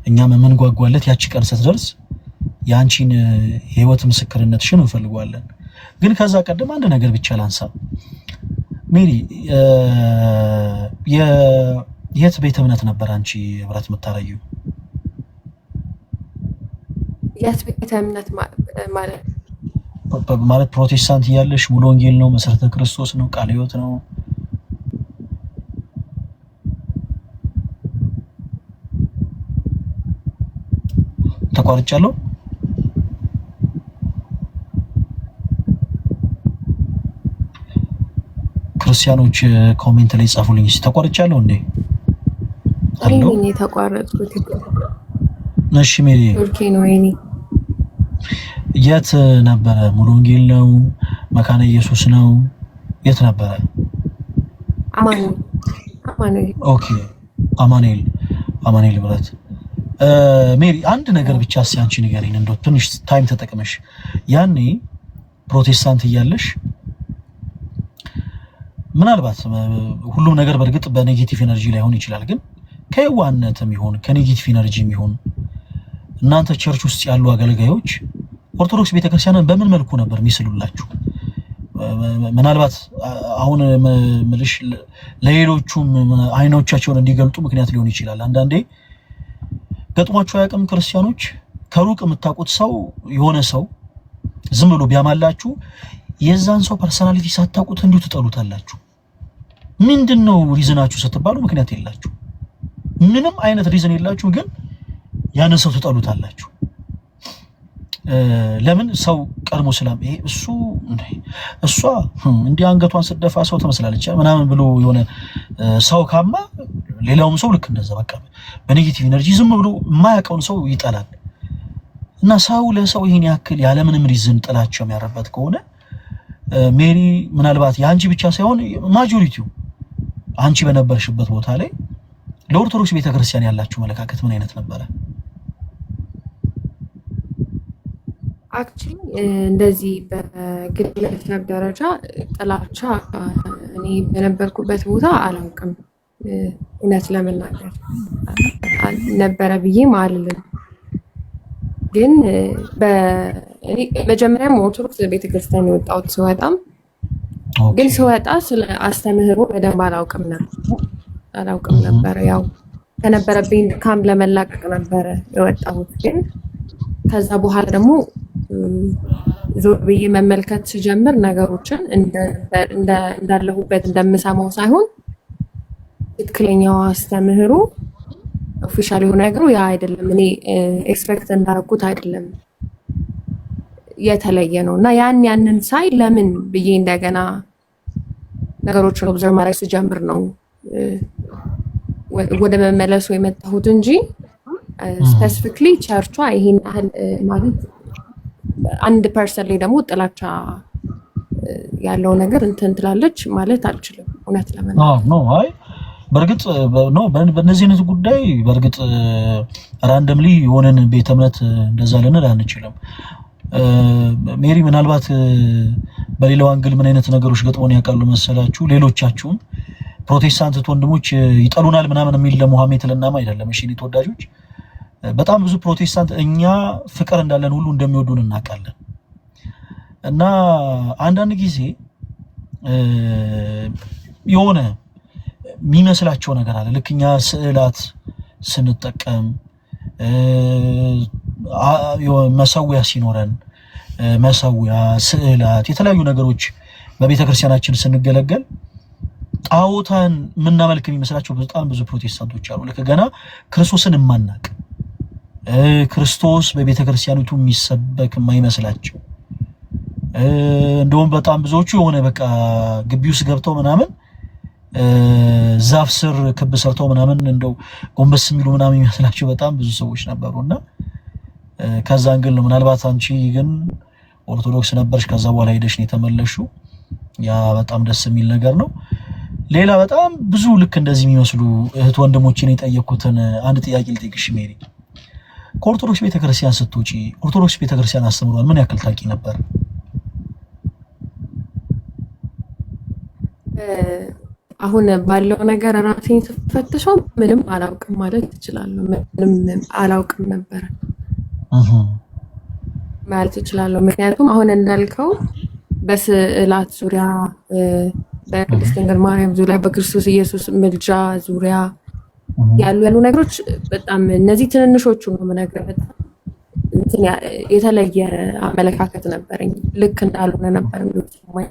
B: እኛም የምንጓጓለት ያቺ ቀን ስትደርስ ያንቺን የህይወት ምስክርነትሽን እንፈልገዋለን። ግን ከዛ ቀደም አንድ ነገር ብቻ ላንሳ። ሜሪ የት ቤተ እምነት ነበር አንቺ ህብረት የምታረዩ?
C: የት ቤተ እምነት
B: ማለት ፕሮቴስታንት እያለሽ ሙሉ ወንጌል ነው፣ መሰረተ ክርስቶስ ነው፣ ቃለ ህይወት ነው? ተቋርጫለሁ? ክርስቲያኖች ኮሜንት ላይ ጻፉልኝ። ተቋርጫለሁ እንዴ?
C: አሎ እኔ ተቋረጥኩት።
B: እሺ ሜሪ
C: ኦኬ ነው። እኔ
B: የት ነበረ? ሙሉ ወንጌል ነው? መካነ ኢየሱስ ነው? የት ነበረ? አማኑኤል። ኦኬ አማኑኤል ብረት። ሜሪ አንድ ነገር ብቻ እስኪ አንቺ ንገሪኝ፣ እንደው ትንሽ ታይም ተጠቅመሽ ያኔ ፕሮቴስታንት እያለሽ ምናልባት ሁሉም ነገር በእርግጥ በኔጌቲቭ ኤነርጂ ላይሆን ይችላል፣ ግን ከየዋህነትም ይሁን ከኔጌቲቭ ኤነርጂም ይሁን እናንተ ቸርች ውስጥ ያሉ አገልጋዮች ኦርቶዶክስ ቤተክርስቲያንን በምን መልኩ ነበር የሚስሉላችሁ? ምናልባት አሁን ምልሽ ለሌሎቹም አይኖቻቸውን እንዲገልጡ ምክንያት ሊሆን ይችላል። አንዳንዴ ገጥሟቸው አያውቅም? ክርስቲያኖች ከሩቅ የምታውቁት ሰው የሆነ ሰው ዝም ብሎ ቢያማላችሁ የዛን ሰው ፐርሰናሊቲ ሳታውቁት እንዲሁ ትጠሉታላችሁ። ምንድነው ሪዝናችሁ ስትባሉ ምክንያት የላችሁ፣ ምንም አይነት ሪዝን የላችሁ፣ ግን ያን ሰው ትጠሉታላችሁ። ለምን? ሰው ቀድሞ ሰላም ይሄ እሷ እንዲህ አንገቷን ስትደፋ ሰው ትመስላለች ምናምን ብሎ የሆነ ሰው ካማ ሌላውም ሰው ልክ እንደዛ በቃ በኔጌቲቭ ኤነርጂ ዝም ብሎ የማያውቀውን ሰው ይጠላል። እና ሰው ለሰው ይሄን ያክል ያለምንም ሪዝን ጥላቸው የሚያረበት ከሆነ ሜሪ ምናልባት የአንቺ ብቻ ሳይሆን ማጆሪቲው አንቺ በነበርሽበት ቦታ ላይ ለኦርቶዶክስ ቤተክርስቲያን ያላችሁ መለካከት ምን አይነት ነበረ?
C: አክቹሊ እንደዚህ በግለሰብ ደረጃ ጥላቻ እኔ በነበርኩበት ቦታ አላውቅም። እውነት ለመናገር ነበረ ብዬም አልልም። ግን እኔ መጀመሪያም ኦርቶዶክስ ቤተክርስቲያን የወጣሁት ስወጣም ግን ስወጣ ስለ አስተምህሮ በደንብ አላውቅም ነበር። ያው ከነበረብኝ ድካም ለመላቀቅ ነበረ የወጣሁት። ግን ከዛ በኋላ ደግሞ ዞር ብዬ መመልከት ስጀምር ነገሮችን እንዳለሁበት እንደምሰማው ሳይሆን ትክክለኛው አስተምህሮ ኦፊሻል የሆነ ነገሩ ያ አይደለም፣ እኔ ኤክስፔክት እንዳደረኩት አይደለም፣ የተለየ ነው እና ያንን ሳይ ለምን ብዬ እንደገና ነገሮችን ኦብዘርቭ ማድረግ ስጀምር ነው ወደ መመለሱ የመጣሁት እንጂ ስፔሲፊክሊ ቸርቿ ይሄን ያህል ማለት አንድ ፐርሰን ላይ ደግሞ ጥላቻ ያለው ነገር እንትን ትላለች ማለት አልችልም። እውነት ለመናገር
B: ነው። አይ በርግጥ ነው በእነዚህ አይነት ጉዳይ በርግጥ ራንደምሊ የሆነን ቤተ እምነት እንደዛ ልንል አንችልም። ሜሪ ምናልባት በሌላው አንግል ምን አይነት ነገሮች ገጥሞን ያውቃሉ መሰላችሁ? ሌሎቻችሁም ፕሮቴስታንት ወንድሞች ይጠሉናል ምናምን የሚል ለሙሐሜት ለናማ አይደለም። እሺ እኔ ተወዳጆች በጣም ብዙ ፕሮቴስታንት እኛ ፍቅር እንዳለን ሁሉ እንደሚወዱን እናውቃለን። እና አንዳንድ ጊዜ የሆነ የሚመስላቸው ነገር አለ። ልክ እኛ ስዕላት ስንጠቀም መሰዊያ ሲኖረን መሰዊያ፣ ስዕላት፣ የተለያዩ ነገሮች በቤተ ክርስቲያናችን ስንገለገል ጣዖታን የምናመልክ የሚመስላቸው በጣም ብዙ ፕሮቴስታንቶች አሉ። ልክ ገና ክርስቶስን የማናቅ ክርስቶስ በቤተ ክርስቲያኒቱ የሚሰበክ የማይመስላቸው እንደውም በጣም ብዙዎቹ የሆነ በቃ ግቢ ውስጥ ገብተው ምናምን ዛፍ ስር ክብ ሰርተው ምናምን እንደው ጎንበስ የሚሉ ምናምን የሚመስላቸው በጣም ብዙ ሰዎች ነበሩና ከዛ አንግል ነው። ምናልባት አንቺ ግን ኦርቶዶክስ ነበርሽ፣ ከዛ በኋላ ሄደሽ ነው የተመለሽው። ያ በጣም ደስ የሚል ነገር ነው። ሌላ በጣም ብዙ ልክ እንደዚህ የሚመስሉ እህት ወንድሞችን የጠየቁትን አንድ ጥያቄ ልጠይቅሽ ሜሪ። ከኦርቶዶክስ ቤተክርስቲያን ስትወጪ ኦርቶዶክስ ቤተክርስቲያን አስተምሯል ምን ያክል ታውቂ ነበር?
C: አሁን ባለው ነገር ራሴን ስፈትሸው ምንም አላውቅም ማለት እችላለሁ። ምንም አላውቅም ነበር ማለት እችላለሁ። ምክንያቱም አሁን እንዳልከው በስዕላት ዙሪያ፣ በቅድስት ድንግል ማርያም ዙሪያ፣ በክርስቶስ ኢየሱስ ምልጃ ዙሪያ ያሉ ነገሮች በጣም እነዚህ ትንንሾቹ ነው የምነግርህ። በጣም የተለየ አመለካከት ነበረኝ። ልክ እንዳልሆነ ነበር የሚሰማኝ።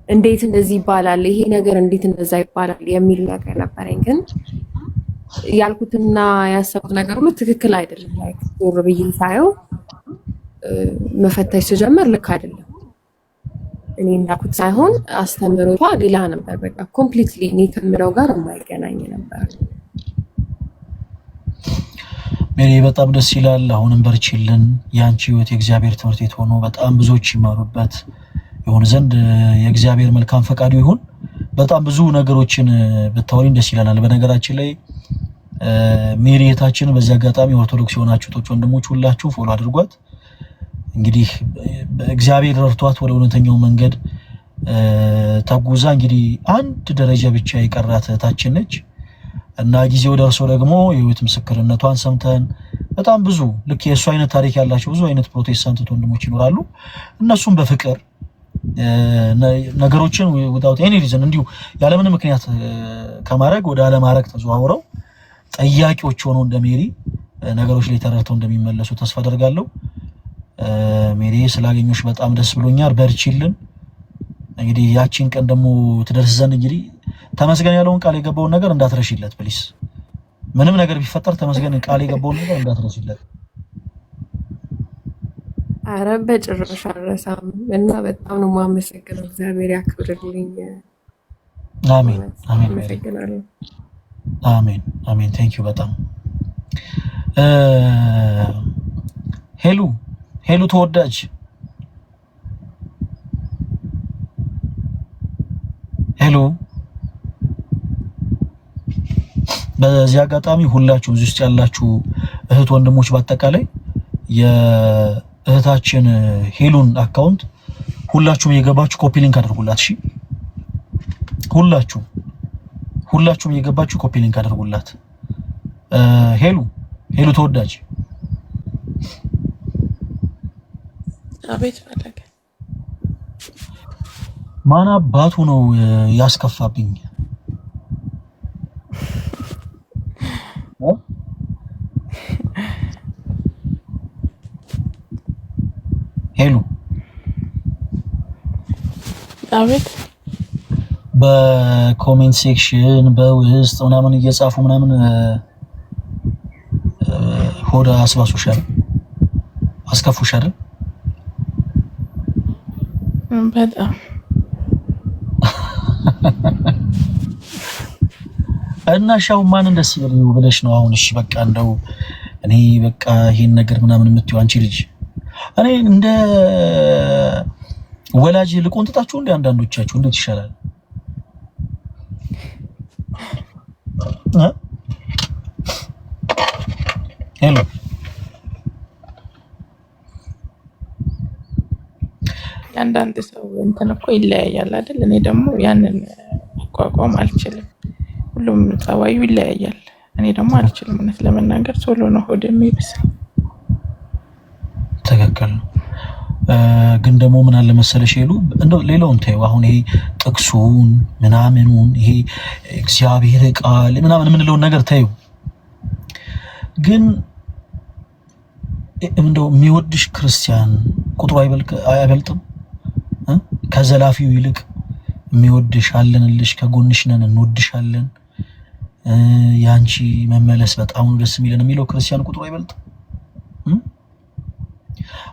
C: እንዴት እንደዚህ ይባላል፣ ይሄ ነገር እንዴት እንደዛ ይባላል የሚል ነገር ነበረኝ። ግን ያልኩትና ያሰቡት ነገር ሁሉ ትክክል አይደለም። ላይክ ዞር ብዬ ሳየው መፈተሽ ስጀምር ልክ አይደለም። እኔ እንዳልኩት ሳይሆን አስተምሮቷ ሌላ ነበር። በቃ ኮምፕሊትሊ እኔ ከምለው ጋር የማይገናኝ ነበር።
B: ሜሪ በጣም ደስ ይላል። አሁንም በርቺልን። የአንቺ ህይወት የእግዚአብሔር ትምህርት ቤት ሆኖ በጣም ብዙዎች ይማሩበት ይሁን ዘንድ የእግዚአብሔር መልካም ፈቃዱ ይሁን። በጣም ብዙ ነገሮችን ብታወሪን ደስ ይላል። በነገራችን ላይ ሜሪ እህታችን በዚህ አጋጣሚ ኦርቶዶክስ የሆናችሁ ወንድሞች ሁላችሁ ፎሎ አድርጓት። እንግዲህ እግዚአብሔር ረድቷት ወደ እውነተኛው መንገድ ተጉዛ እንግዲህ አንድ ደረጃ ብቻ የቀራት እህታችን ነች እና ጊዜው ደርሶ ደግሞ የህይወት ምስክርነቷን ሰምተን በጣም ብዙ ልክ የእሱ አይነት ታሪክ ያላቸው ብዙ አይነት ፕሮቴስታንት ወንድሞች ይኖራሉ። እነሱም በፍቅር ነገሮችን without any reason እንዲሁ ያለምንም ምክንያት ከማድረግ ወደ አለማድረግ ተዘዋውረው ጠያቂዎች ሆነው እንደ ሜሪ ነገሮች ላይ ተረድተው እንደሚመለሱ ተስፋ አደርጋለሁ። ሜሪ ስላገኘሁሽ በጣም ደስ ብሎኛል። በርቺልን። እንግዲህ ያቺን ቀን ደግሞ ትደርስ ዘንድ እንግዲህ ተመስገን ያለውን ቃል የገባውን ነገር እንዳትረሽለት ፕሊስ። ምንም ነገር ቢፈጠር ተመስገን ቃል የገባውን ነገር እንዳትረሽለት።
C: ኧረ በጭራሽ አልረሳም እና በጣም ነው የማመሰግነው። እግዚአብሔር ያክብርልኝ።
B: አሜን አሜን
C: አመሰግናለሁ።
B: አሜን አሜን። ቴንክ ዩ በጣም ሄሉ ተወዳጅ ሄሎ። በዚህ አጋጣሚ ሁላችሁ እዚህ ውስጥ ያላችሁ እህት ወንድሞች በአጠቃላይ የእህታችን ሄሉን አካውንት ሁላችሁም የገባችሁ ኮፒ ሊንክ አድርጉላት። እሺ ሁላችሁም የገባችሁ ኮፒ ሊንክ አድርጉላት። ሄሉ ተወዳጅ
D: አቤት ፈለገ
B: ማን አባቱ ነው ያስከፋብኝ?
D: አቤት
B: በኮሜንት ሴክሽን በውስጥ ምናምን እየጻፉ ምናምን ሆዳ አስባሱሻል አስከፉሻል
D: በጣም
B: እና ሻው ማን ደስ ይበለው ብለሽ ነው አሁን? እሺ በቃ እንደው እኔ በቃ ይሄን ነገር ምናምን የምትይው አንቺ ልጅ እኔ እንደ ወላጅ ልቆንጥጣችሁ እንደ አንዳንዶቻችሁ እንዴት ይሻላል? ሄሎ
D: አንዳንድ ሰው እንትን እኮ ይለያያል አይደል? እኔ ደግሞ ያንን መቋቋም አልችልም። ሁሉም ጸባዩ ይለያያል። እኔ ደግሞ አልችልም። እውነት ለመናገር ቶሎ ነው ሆድ የሚብሰው።
B: ትክክል ነው። ግን ደግሞ ምን አለ መሰለሽ ሄሉ እንደው ሌላውን ተይው። አሁን ይሄ ጥቅሱን ምናምኑን ይሄ እግዚአብሔር ቃል ምናምን የምንለውን ነገር ተይው። ግን እንደው የሚወድሽ ክርስቲያን ቁጥሩ አይበልጥም? ከዘላፊው ይልቅ የሚወድሽ አለንልሽ፣ ከጎንሽ ነን፣ እንወድሻለን፣ ያንቺ መመለስ በጣም ደስ የሚለን የሚለው ክርስቲያን ቁጥሩ አይበልጥም?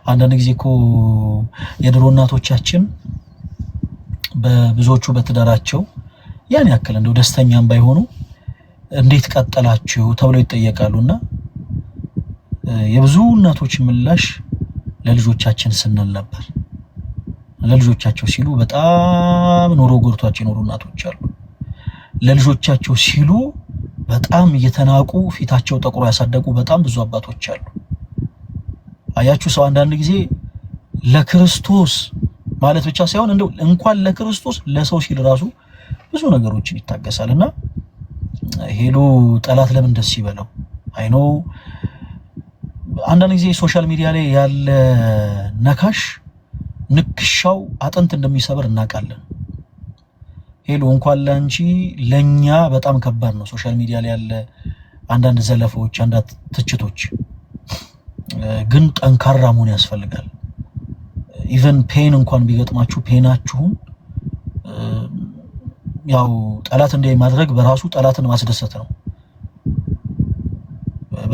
B: አንዳንድ ጊዜ እኮ የድሮ እናቶቻችን በብዙዎቹ በትዳራቸው ያን ያክል እንደው ደስተኛም ባይሆኑ እንዴት ቀጠላችሁ ተብለው ይጠየቃሉና የብዙ እናቶች ምላሽ ለልጆቻችን ስንል ነበር። ለልጆቻቸው ሲሉ በጣም ኑሮ ጎርቷቸው የኖሩ እናቶች አሉ። ለልጆቻቸው ሲሉ በጣም እየተናቁ ፊታቸው ጠቁሮ ያሳደጉ በጣም ብዙ አባቶች አሉ። አያችሁ ሰው አንዳንድ ጊዜ ለክርስቶስ ማለት ብቻ ሳይሆን እንደው እንኳን ለክርስቶስ ለሰው ሲል ራሱ ብዙ ነገሮችን ይታገሳልና ሄሎ ጠላት ለምን ደስ ይበለው? አይኖ አንዳንድ ጊዜ ሶሻል ሚዲያ ላይ ያለ ነካሽ ንክሻው አጥንት እንደሚሰብር እናውቃለን። ሄሎ እንኳን ለአንቺ ለኛ በጣም ከባድ ነው ሶሻል ሚዲያ ላይ ያለ አንዳንድ ዘለፋዎች፣ አንዳንድ ትችቶች። ግን ጠንካራ መሆን ያስፈልጋል። ኢቨን ፔን እንኳን ቢገጥማችሁ ፔናችሁን ያው ጠላት እንደ ማድረግ በራሱ ጠላትን ማስደሰት ነው።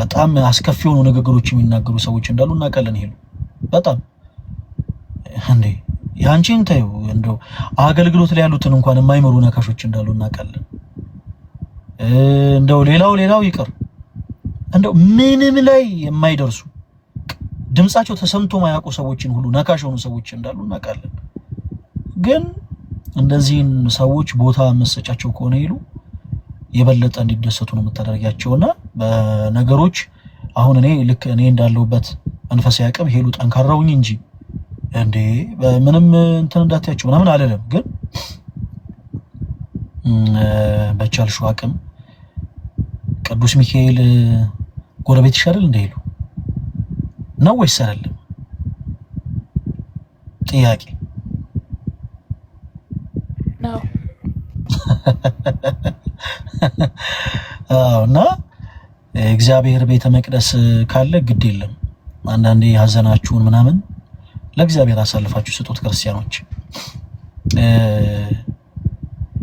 B: በጣም አስከፊ የሆኑ ንግግሮች የሚናገሩ ሰዎች እንዳሉ እናውቃለን። ሄሉ በጣም እንዴ ያንቺን ታዩ እንደው አገልግሎት ላይ ያሉትን እንኳን የማይመሩ ነካሾች እንዳሉ እናውቃለን። እንደው ሌላው ይቅር እንደው ምንም ላይ የማይደርሱ ድምጻቸው ተሰምቶ ማያውቁ ሰዎችን ሁሉ ነካሽ የሆኑ ሰዎች እንዳሉ እናውቃለን። ግን እንደዚህን ሰዎች ቦታ መሰጫቸው ከሆነ ይሉ የበለጠ እንዲደሰቱ ነው የምታደርጋቸውና በነገሮች አሁን እኔ ልክ እኔ እንዳለሁበት መንፈሳዊ አቅም ሄሉ ጠንካራውኝ እንጂ እንዴ ምንም እንትን እንዳትያቸው ምናምን አለለም። ግን በቻልሽው አቅም ቅዱስ ሚካኤል ጎረቤት ይሻላል እንደ ሄሉ ነው ወይስ አይደለም? ጥያቄ
D: ነው።
B: እና እግዚአብሔር ቤተ መቅደስ ካለ ግድ የለም አንዳንዴ ሀዘናችሁን ምናምን ለእግዚአብሔር አሳልፋችሁ ስጡት። ክርስቲያኖች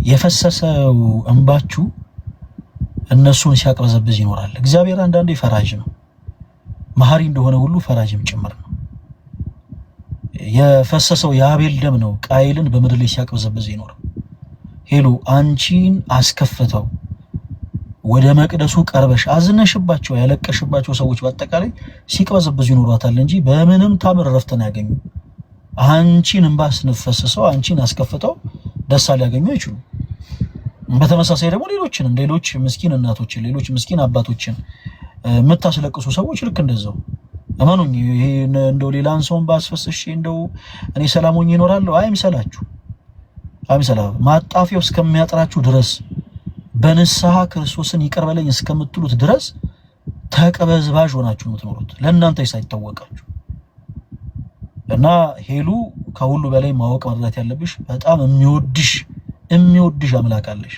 B: የፈሰሰው እንባችሁ እነሱን ሲያቅበዘብዝ ይኖራል። እግዚአብሔር አንዳንዴ ፈራጅ ነው። መሐሪ እንደሆነ ሁሉ ፈራጅም ጭምር ነው። የፈሰሰው የአቤል ደም ነው ቃይልን በምድር ላይ ሲያቅበዘብዝ ይኖር። ሄሎ አንቺን አስከፍተው ወደ መቅደሱ ቀርበሽ አዝነሽባቸው ያለቀሽባቸው ሰዎች በአጠቃላይ ሲቅበዘብዙ ይኖራታል እንጂ በምንም ታምር ረፍተን ያገኙ አንቺን እንባ አስነፈሰው አንቺን አስከፍተው ደስ ሊያገኙ አይችሉም። በተመሳሳይ ደግሞ ሌሎች ምስኪን እናቶችን ሌሎች ምስኪን አባቶችን የምታስለቅሱ ሰዎች ልክ እንደዛው እመኑኝ። ይሄ እንደው ሌላን ሰውን ባስፈስሽ እንደው እኔ ሰላሙኝ ይኖራለሁ አይምሰላችሁ። ማጣፊያው እስከሚያጥራችሁ ድረስ በንስሐ ክርስቶስን ይቅር በለኝ እስከምትሉት ድረስ ተቀበዝባዥ ሆናችሁ የምትኖሩት ለእናንተ ሳይታወቃችሁ። እና ሄሉ ከሁሉ በላይ ማወቅ መረዳት ያለብሽ በጣም የሚወድሽ አምላክ አለሽ።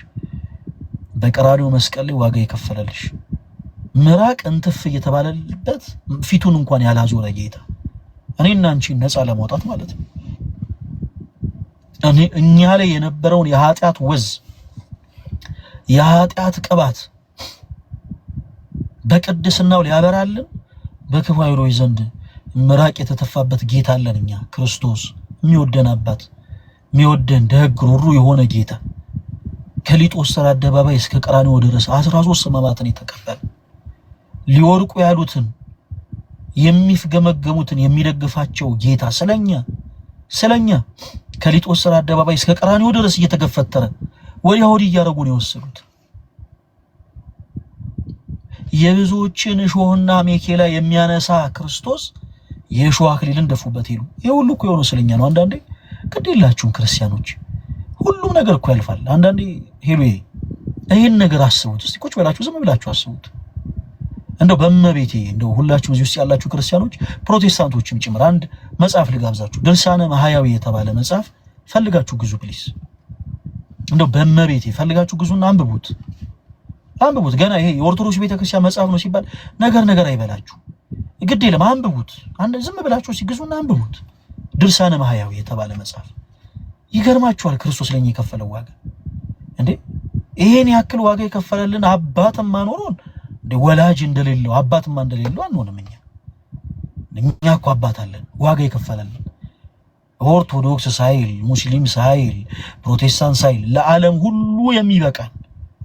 B: በቀራንዮ መስቀል ላይ ዋጋ የከፈለልሽ ምራቅ እንትፍ እየተባለበት ፊቱን እንኳን ያላዞረ ጌታ እኔና አንቺን ነፃ ለማውጣት ማለት ነው። እኛ ላይ የነበረውን የኃጢአት ወዝ የኃጢአት ቅባት በቅድስናው ሊያበራልን በክፉ ኃይሎች ዘንድ ምራቅ የተተፋበት ጌታ አለን። እኛ ክርስቶስ የሚወደን አባት፣ የሚወደን ደግ ሩሩ የሆነ ጌታ ከሊጦስ አደባባይ እስከ ቀራንዮ ድረስ 13 ሕማማትን የተቀበለ ሊወርቁ ያሉትን የሚፍገመገሙትን የሚደግፋቸው ጌታ ስለኛ ከሊጦስ አደባባይ እስከ ቀራንዮ ድረስ እየተገፈተረ ወዲያ ወዲህ እያደረጉ ነው የወሰዱት። የብዙዎችን እሾህና አሜኬላ የሚያነሳ ክርስቶስ የእሾህ አክሊልን ደፉበት ይሉ። ይሄ ሁሉ እኮ የሆነው ስለኛ ነው። አንዳንዴ ግድ የላችሁም ክርስቲያኖች፣ ሁሉም ነገር እኮ ያልፋል። አንዳንዴ ይሄን ነገር አስቡት እስቲ፣ ቁጭ ብላችሁ ዝም ብላችሁ አስቡት። እንደው በእመቤቴ እንደው ሁላችሁም እዚህ ውስጥ ያላችሁ ክርስቲያኖች ፕሮቴስታንቶችም ጭምር አንድ መጽሐፍ ልጋብዛችሁ። ድርሳነ ማህያዊ የተባለ መጽሐፍ ፈልጋችሁ ግዙ ፕሊስ። እንደው በእመቤቴ ፈልጋችሁ ግዙና አንብቡት። ገና ይሄ የኦርቶዶክስ ቤተክርስቲያን መጽሐፍ ነው ሲባል ነገር አይበላችሁ። ግድ የለም አንብቡት። አንድ ዝም ብላችሁ ሲግዙና አንብቡት። ድርሳነ ማህያዊ የተባለ መጽሐፍ ይገርማችኋል። ክርስቶስ ለኛ የከፈለው ዋጋ እንዴ! ይሄን ያክል ዋጋ የከፈለልን አባትማ ኖሮን ወላጅ እንደሌለው አባትማ እንደሌለው አንሆንም። እኛ እኮ አባት አለን፣ ዋጋ የከፈለልን ኦርቶዶክስ ሳይል ሙስሊም ሳይል ፕሮቴስታንት ሳይል ለዓለም ሁሉ የሚበቃን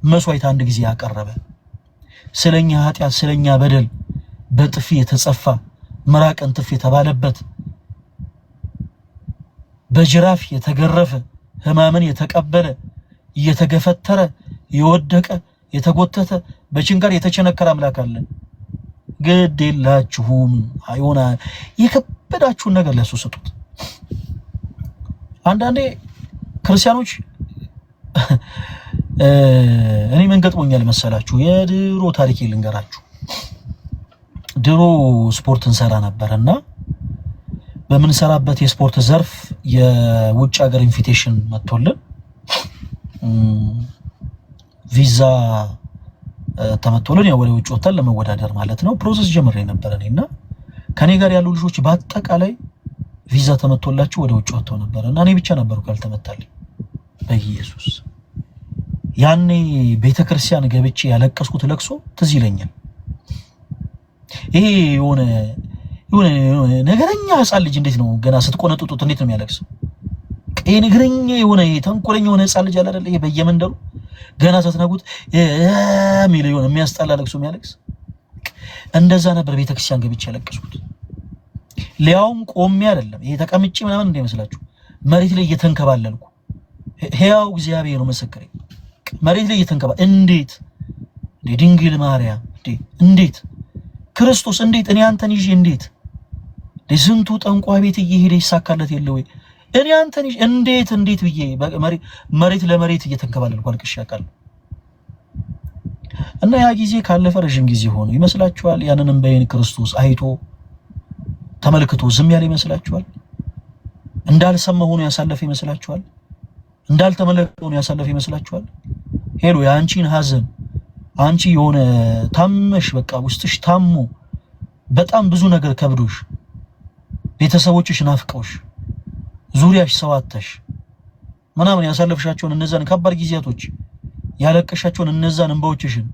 B: መስዋዕት አንድ ጊዜ ያቀረበ ስለኛ ኃጢአት ስለኛ በደል በጥፊ የተጸፋ ምራቅን ጥፊ የተባለበት በጅራፍ የተገረፈ ሕማምን የተቀበለ እየተገፈተረ የወደቀ የተጎተተ በችንጋር የተቸነከረ አምላክ አለን። ግድ የላችሁም አይሆና የከበዳችሁን ነገር ለሱ ስጡት። አንዳንዴ ክርስቲያኖች እኔ ምን ገጥሞኛል መሰላችሁ? የድሮ ታሪክ ልንገራችሁ። ድሮ ስፖርት እንሰራ ነበርና በምንሰራበት የስፖርት ዘርፍ የውጭ ሀገር ኢንቪቴሽን መጥቶልን ቪዛ ተመቶልን ያው ወደ ውጭ ወጣን ለመወዳደር ማለት ነው። ፕሮሰስ ጀምሬ ነበር እኔና ከኔ ጋር ያሉ ልጆች በአጠቃላይ ቪዛ ተመቶላችሁ ወደ ውጭ ወጥተው ነበርና እኔ ብቻ ነበርኩ ያልተመታልኝ። በኢየሱስ ያኔ ቤተክርስቲያን ገብቼ ያለቀስኩት ለቅሶ ትዝ ይለኛል። ይሄ የሆነ ነገረኛ ሕፃን ልጅ እንዴት ነው ገና ስትቆነጥጡት እንዴት ነው የሚያለቅሰው? ይሄ ነገረኛ የሆነ ተንኮለኛ የሆነ ሕፃን ልጅ አለ አይደል? ይሄ በየመንደሩ ገና ስትነጉት የሚል የሆነ የሚያስጠላ ለቅሶ የሚያለቅስ እንደዛ ነበር ቤተክርስቲያን ገብቼ ያለቀስኩት። ሊያውም ቆሜ አይደለም ይሄ ተቀምጬ ምናምን እንደሚመስላችሁ መሬት ላይ እየተንከባለልኩ ሕያው እግዚአብሔር ነው መሰከሬ። መሬት ላይ እንዴት ድንግል ማርያም እንዴት ክርስቶስ እንዴት እኔ አንተን ይዤ እንዴት ለስንቱ ጠንቋይ ቤት እየሄደ ይሳካለት የለ ወይ? እኔ አንተን ይዤ እንዴት ብዬ መሬት ለመሬት እየተንከባለልኩ አልቅሼ አውቃለሁ። እና ያ ጊዜ ካለፈ ረጅም ጊዜ ሆኖ ይመስላችኋል? ያንንም በይን ክርስቶስ አይቶ ተመልክቶ ዝም ያለ ይመስላችኋል? እንዳልሰማ ሆኖ ያሳለፈ ይመስላችኋል? እንዳልተመለከተ ሆኖ ያሳለፈ ይመስላችኋል? ሄሎ የአንቺን ሐዘን አንቺ የሆነ ታመሽ በቃ ውስጥሽ ታሞ በጣም ብዙ ነገር ከብዶሽ ቤተሰቦችሽ ናፍቀውሽ ዙሪያሽ ሰዋተሽ ምናምን ያሳለፍሻቸውን እነዛን ከባድ ጊዜያቶች ያለቀሻቸውን እነዛን እንባዎችሽን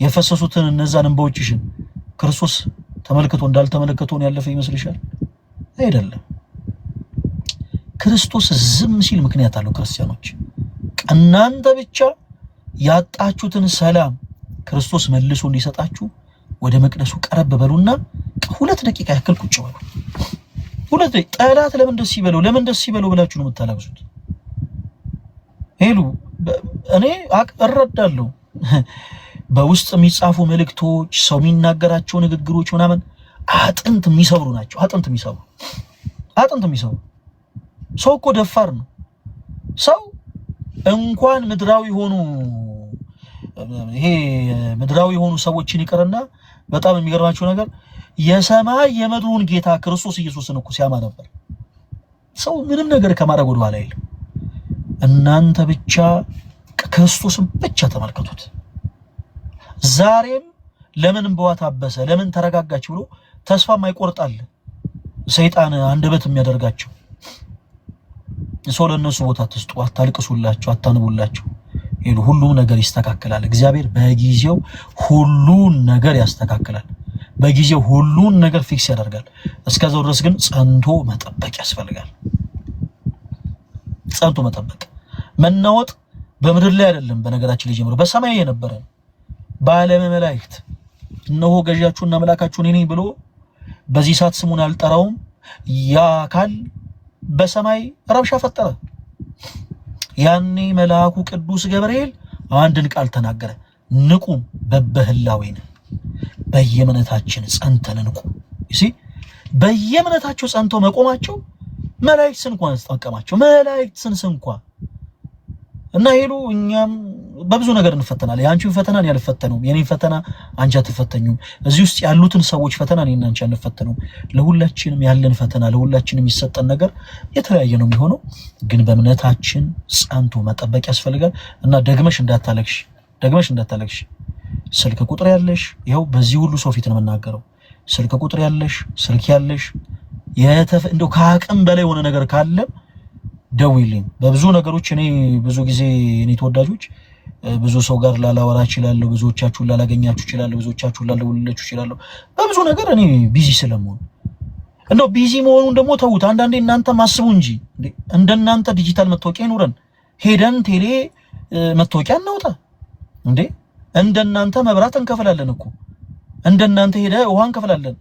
B: የፈሰሱትን እነዛን እንባዎችሽን ክርስቶስ ተመልክቶ እንዳልተመለከተው ያለፈ ይመስልሻል? አይደለም። ክርስቶስ ዝም ሲል ምክንያት አለው። ክርስቲያኖች እናንተ ብቻ ያጣችሁትን ሰላም ክርስቶስ መልሶ እንዲሰጣችሁ ወደ መቅደሱ ቀረብ በሉና 2 ደቂቃ ያክል ቁጭ በሉ። 2 ደቂቃ ጠላት ለምን ደስ ይበለው ብላችሁ ነው የምታለቅሱት? ሄሉ እኔ እረዳለሁ። በውስጥ የሚጻፉ መልእክቶች ሰው የሚናገራቸው ንግግሮች ምናምን አጥንት የሚሰብሩ ናቸው። አጥንት የሚሰብሩ ሰው እኮ ደፋር ነው። ሰው እንኳን ምድራዊ ሆኑ ሰዎችን ይቀርና በጣም የሚገርማቸው ነገር የሰማይ የምድሩን ጌታ ክርስቶስ ኢየሱስን እኮ ሲያማ ነበር። ሰው ምንም ነገር ከማድረግ ወደ ኋላ አይልም። እናንተ ብቻ ክርስቶስን ብቻ ተመልከቱት። ዛሬም ለምን እንበዋ ታበሰ ለምን ተረጋጋች ብሎ ተስፋ ማይቆርጣል ሰይጣን አንደበት የሚያደርጋቸው ሰው ለነሱ ቦታ አትስጡ፣ አታልቅሱላቸው፣ አታንቡላቸው። ሄዱ ሁሉም ነገር ይስተካከላል። እግዚአብሔር በጊዜው ሁሉን ነገር ያስተካክላል። በጊዜው ሁሉን ነገር ፊክስ ያደርጋል። እስከዛው ድረስ ግን ጸንቶ መጠበቅ ያስፈልጋል። ጸንቶ መጠበቅ መናወጥ በምድር ላይ አይደለም። በነገራችን ላይ ጀምሮ በሰማይ የነበረ በዓለም መላእክት እነሆ ገዣችሁና አምላካችሁ እኔ ነኝ ብሎ በዚህ ሰዓት ስሙን አልጠራውም ያ አካል በሰማይ ረብሻ ፈጠረ። ያኔ መልአኩ ቅዱስ ገብርኤል አንድን ቃል ተናገረ። ንቁ በበህላዌነ በየእምነታችን ጸንተን ንቁ። እሺ በየእምነታቸው ጸንተው መቆማቸው መላእክትን እንኳን አስጠቀማቸው። መላእክትን እንኳን እና ሄሉ እኛም በብዙ ነገር እንፈተናለን። ያንቺን ፈተና እኔ አልፈተነውም፣ የኔን ፈተና አንቺ አትፈተኙም። እዚህ ውስጥ ያሉትን ሰዎች ፈተና እኔና አንቺ አንፈተነውም። ለሁላችንም ያለን ፈተና ለሁላችንም የሚሰጠን ነገር የተለያየ ነው የሚሆነው። ግን በእምነታችን ጸንቶ መጠበቅ ያስፈልጋል እና ደግመሽ እንዳታለቅሽ ስልክ ቁጥር ያለሽ ይኸው በዚህ ሁሉ ሰው ፊት ነው የምናገረው። ስልክ ቁጥር ያለሽ ስልክ ያለሽ እንደው ከአቅም በላይ የሆነ ነገር ካለ ደውይልኝ። በብዙ ነገሮች እኔ ብዙ ጊዜ እኔ ተወዳጆች ብዙ ሰው ጋር ላላወራ እችላለሁ፣ ብዙዎቻችሁን ላላገኛችሁ እችላለሁ፣ ብዙዎቻችሁን ላልደውልላችሁ እችላለሁ። በብዙ ነገር እኔ ቢዚ ስለምሆን እንደው ቢዚ መሆኑን ደግሞ ተውት። አንዳንዴ እናንተ ማስቡ እንጂ እንደናንተ ዲጂታል መታወቂያ ይኑረን፣ ሄደን ቴሌ መታወቂያ እናውጣ እንዴ። እንደናንተ መብራት እንከፍላለን እኮ፣ እንደናንተ ሄደ ውሃ እንከፍላለን።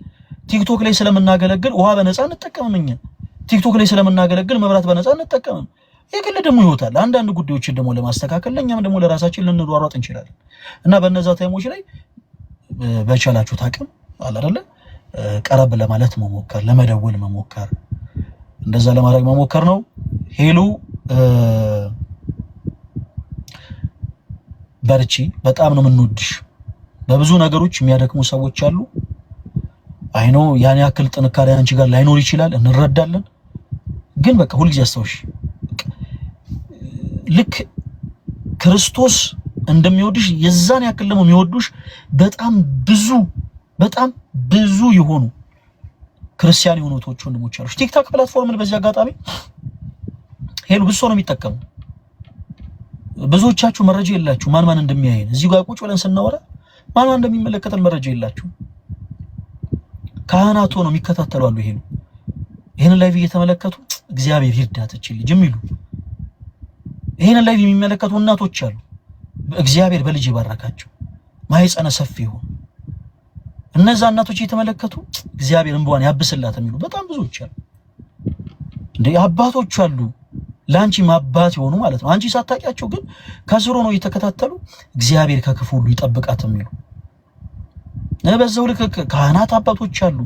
B: ቲክቶክ ላይ ስለምናገለግል ውሃ በነፃ እንጠቀምም እኛ። ቲክቶክ ላይ ስለምናገለግል መብራት በነፃ እንጠቀምም። የግል ደግሞ ይወጣል። አንዳንድ ጉዳዮችን ደግሞ ለማስተካከል ለኛም ደግሞ ለራሳችን ልንሯሯጥ እንችላለን እና በእነዛ ታይሞች ላይ በቻላችሁት አቅም አለ አይደለ ቀረብ ለማለት መሞከር፣ ለመደወል መሞከር፣ እንደዛ ለማድረግ መሞከር ነው። ሄሉ በርቺ፣ በጣም ነው የምንወድሽ። በብዙ ነገሮች የሚያደክሙ ሰዎች አሉ። አይኖ ያን ያክል ጥንካሬ አንቺ ጋር ላይኖር ይችላል፣ እንረዳለን። ግን በቃ ሁልጊዜ አስተውሽ፣ ልክ ክርስቶስ እንደሚወድሽ የዛን ያክል ደግሞ የሚወዱሽ በጣም ብዙ የሆኑ ክርስቲያን የሆኑ ወንድሞች አሉሽ። ቲክቶክ ፕላትፎርምን በዚህ አጋጣሚ ሄሉ ብዙ ሰው ነው የሚጠቀሙ። ብዙዎቻችሁ መረጃ የላችሁ ማን እንደሚያየን። እዚህ ጋር ቁጭ ብለን ስናወራ ማን እንደሚመለከተን መረጃ የላችሁ። ካህናቱ ነው የሚከታተሉ አሉ። ይሄን ላይቭ እየተመለከቱ እግዚአብሔር ይርዳት እቺ ልጅ የሚሉ ይሄን ላይቭ የሚመለከቱ እናቶች አሉ። እግዚአብሔር በልጅ ይባርካቸው፣ ማህፀነ ሰፊ ይሁን። እነዛ እናቶች እየተመለከቱ እግዚአብሔር እንቧን ያብስላት የሚሉ በጣም ብዙዎች አሉ። እንደ አባቶች አሉ ላንቺ ማባት የሆኑ ማለት ነው። አንቺ ሳታውቂያቸው ግን ከስሩ ነው እየተከታተሉ እግዚአብሔር ከክፉ ሁሉ ይጠብቃት የሚሉ በዛው ልክ ካህናት አባቶች አሉ፣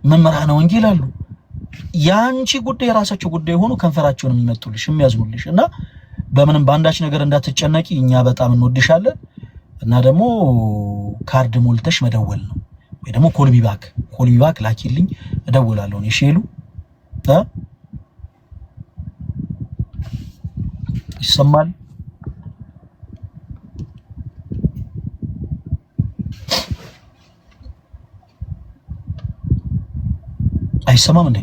B: መምህራነ ወንጌል አሉ። ያንቺ ጉዳይ የራሳቸው ጉዳይ ሆኖ ከንፈራቸውን የሚመጡልሽ የሚያዝኑልሽ እና በምንም በአንዳች ነገር እንዳትጨነቂ እኛ በጣም እንወድሻለን። እና ደግሞ ካርድ ሞልተሽ መደወል ነው ወይ ደግሞ ኮልቢባክ ላኪልኝ እደውላለሁ። እሺ ሄሉ ይሰማል? አይሰማም እንዴ?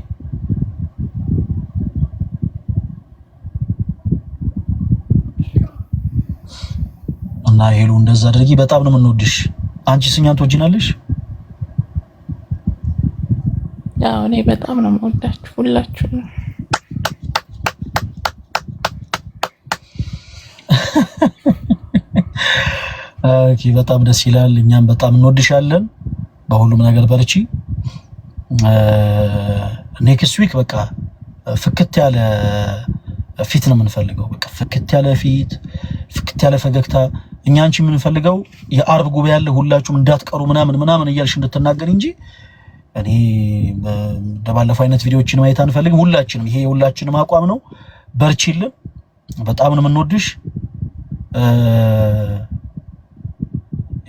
B: እና ሄሉ እንደዛ አድርጊ። በጣም ነው የምንወድሽ። አንቺ ስኛን ትወጂናለሽ?
D: ያው እኔ በጣም ነው የምወዳችሁ ሁላችሁም።
B: ኦኬ፣ በጣም ደስ ይላል። እኛም በጣም እንወድሻለን። በሁሉም ነገር በርቺ። ኔክስት ዊክ በቃ ፍክት ያለ ፊት ነው የምንፈልገው። በቃ ፍክት ያለ ፊት፣ ፍክት ያለ ፈገግታ። እኛ አንቺ የምንፈልገው የአርብ ጉባኤ ያለ ሁላችሁም እንዳትቀሩ ምናምን እያልሽ እንድትናገር እንጂ እኔ እንደባለፈው አይነት ቪዲዮዎችን ማየት አንፈልግም። ሁላችንም ይሄ የሁላችንም አቋም ነው። በርቺልን። በጣም ነው የምንወድሽ።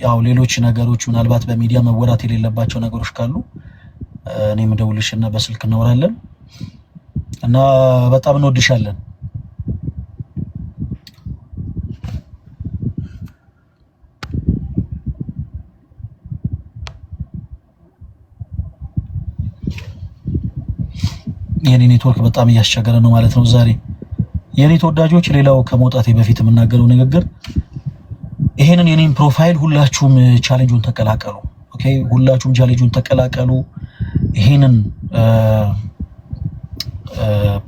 B: ያው ሌሎች ነገሮች ምናልባት በሚዲያ መወራት የሌለባቸው ነገሮች ካሉ እኔም ደውልሽና በስልክ እናወራለን እና በጣም እንወድሻለን። የኔ ኔትወርክ በጣም እያስቸገረ ነው ማለት ነው ዛሬ። የኔ ተወዳጆች ሌላው ከመውጣቴ በፊት የምናገረው ንግግር ይሄንን የኔን ፕሮፋይል ሁላችሁም ቻሌንጁን ተቀላቀሉ። ኦኬ ሁላችሁም ቻሌንጁን ተቀላቀሉ። ይሄንን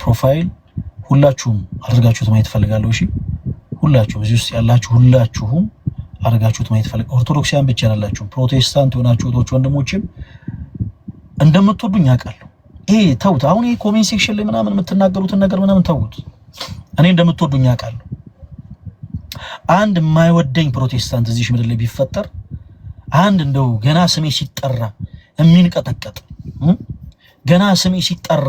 B: ፕሮፋይል ሁላችሁም አድርጋችሁት ማየት ፈልጋለሁ። እሺ ሁላችሁም እዚህ ውስጥ ያላችሁ ሁላችሁም አድርጋችሁት ማየት ፈልጋለሁ። ኦርቶዶክሳውያን ብቻ አይደላችሁም፣ ፕሮቴስታንት የሆናችሁ እህቶች ወንድሞችም እንደምትወዱኝ አውቃለሁ። ይሄ ተውት። አሁን ይሄ ኮሜንት ሴክሽን ላይ ምናምን የምትናገሩትን ነገር ምናምን ተውት። እኔ እንደምትወዱኝ አውቃለሁ። አንድ የማይወደኝ ፕሮቴስታንት እዚህ ምድር ላይ ቢፈጠር አንድ እንደው ገና ስሜ ሲጠራ የሚንቀጠቀጥ ገና ስሜ ሲጠራ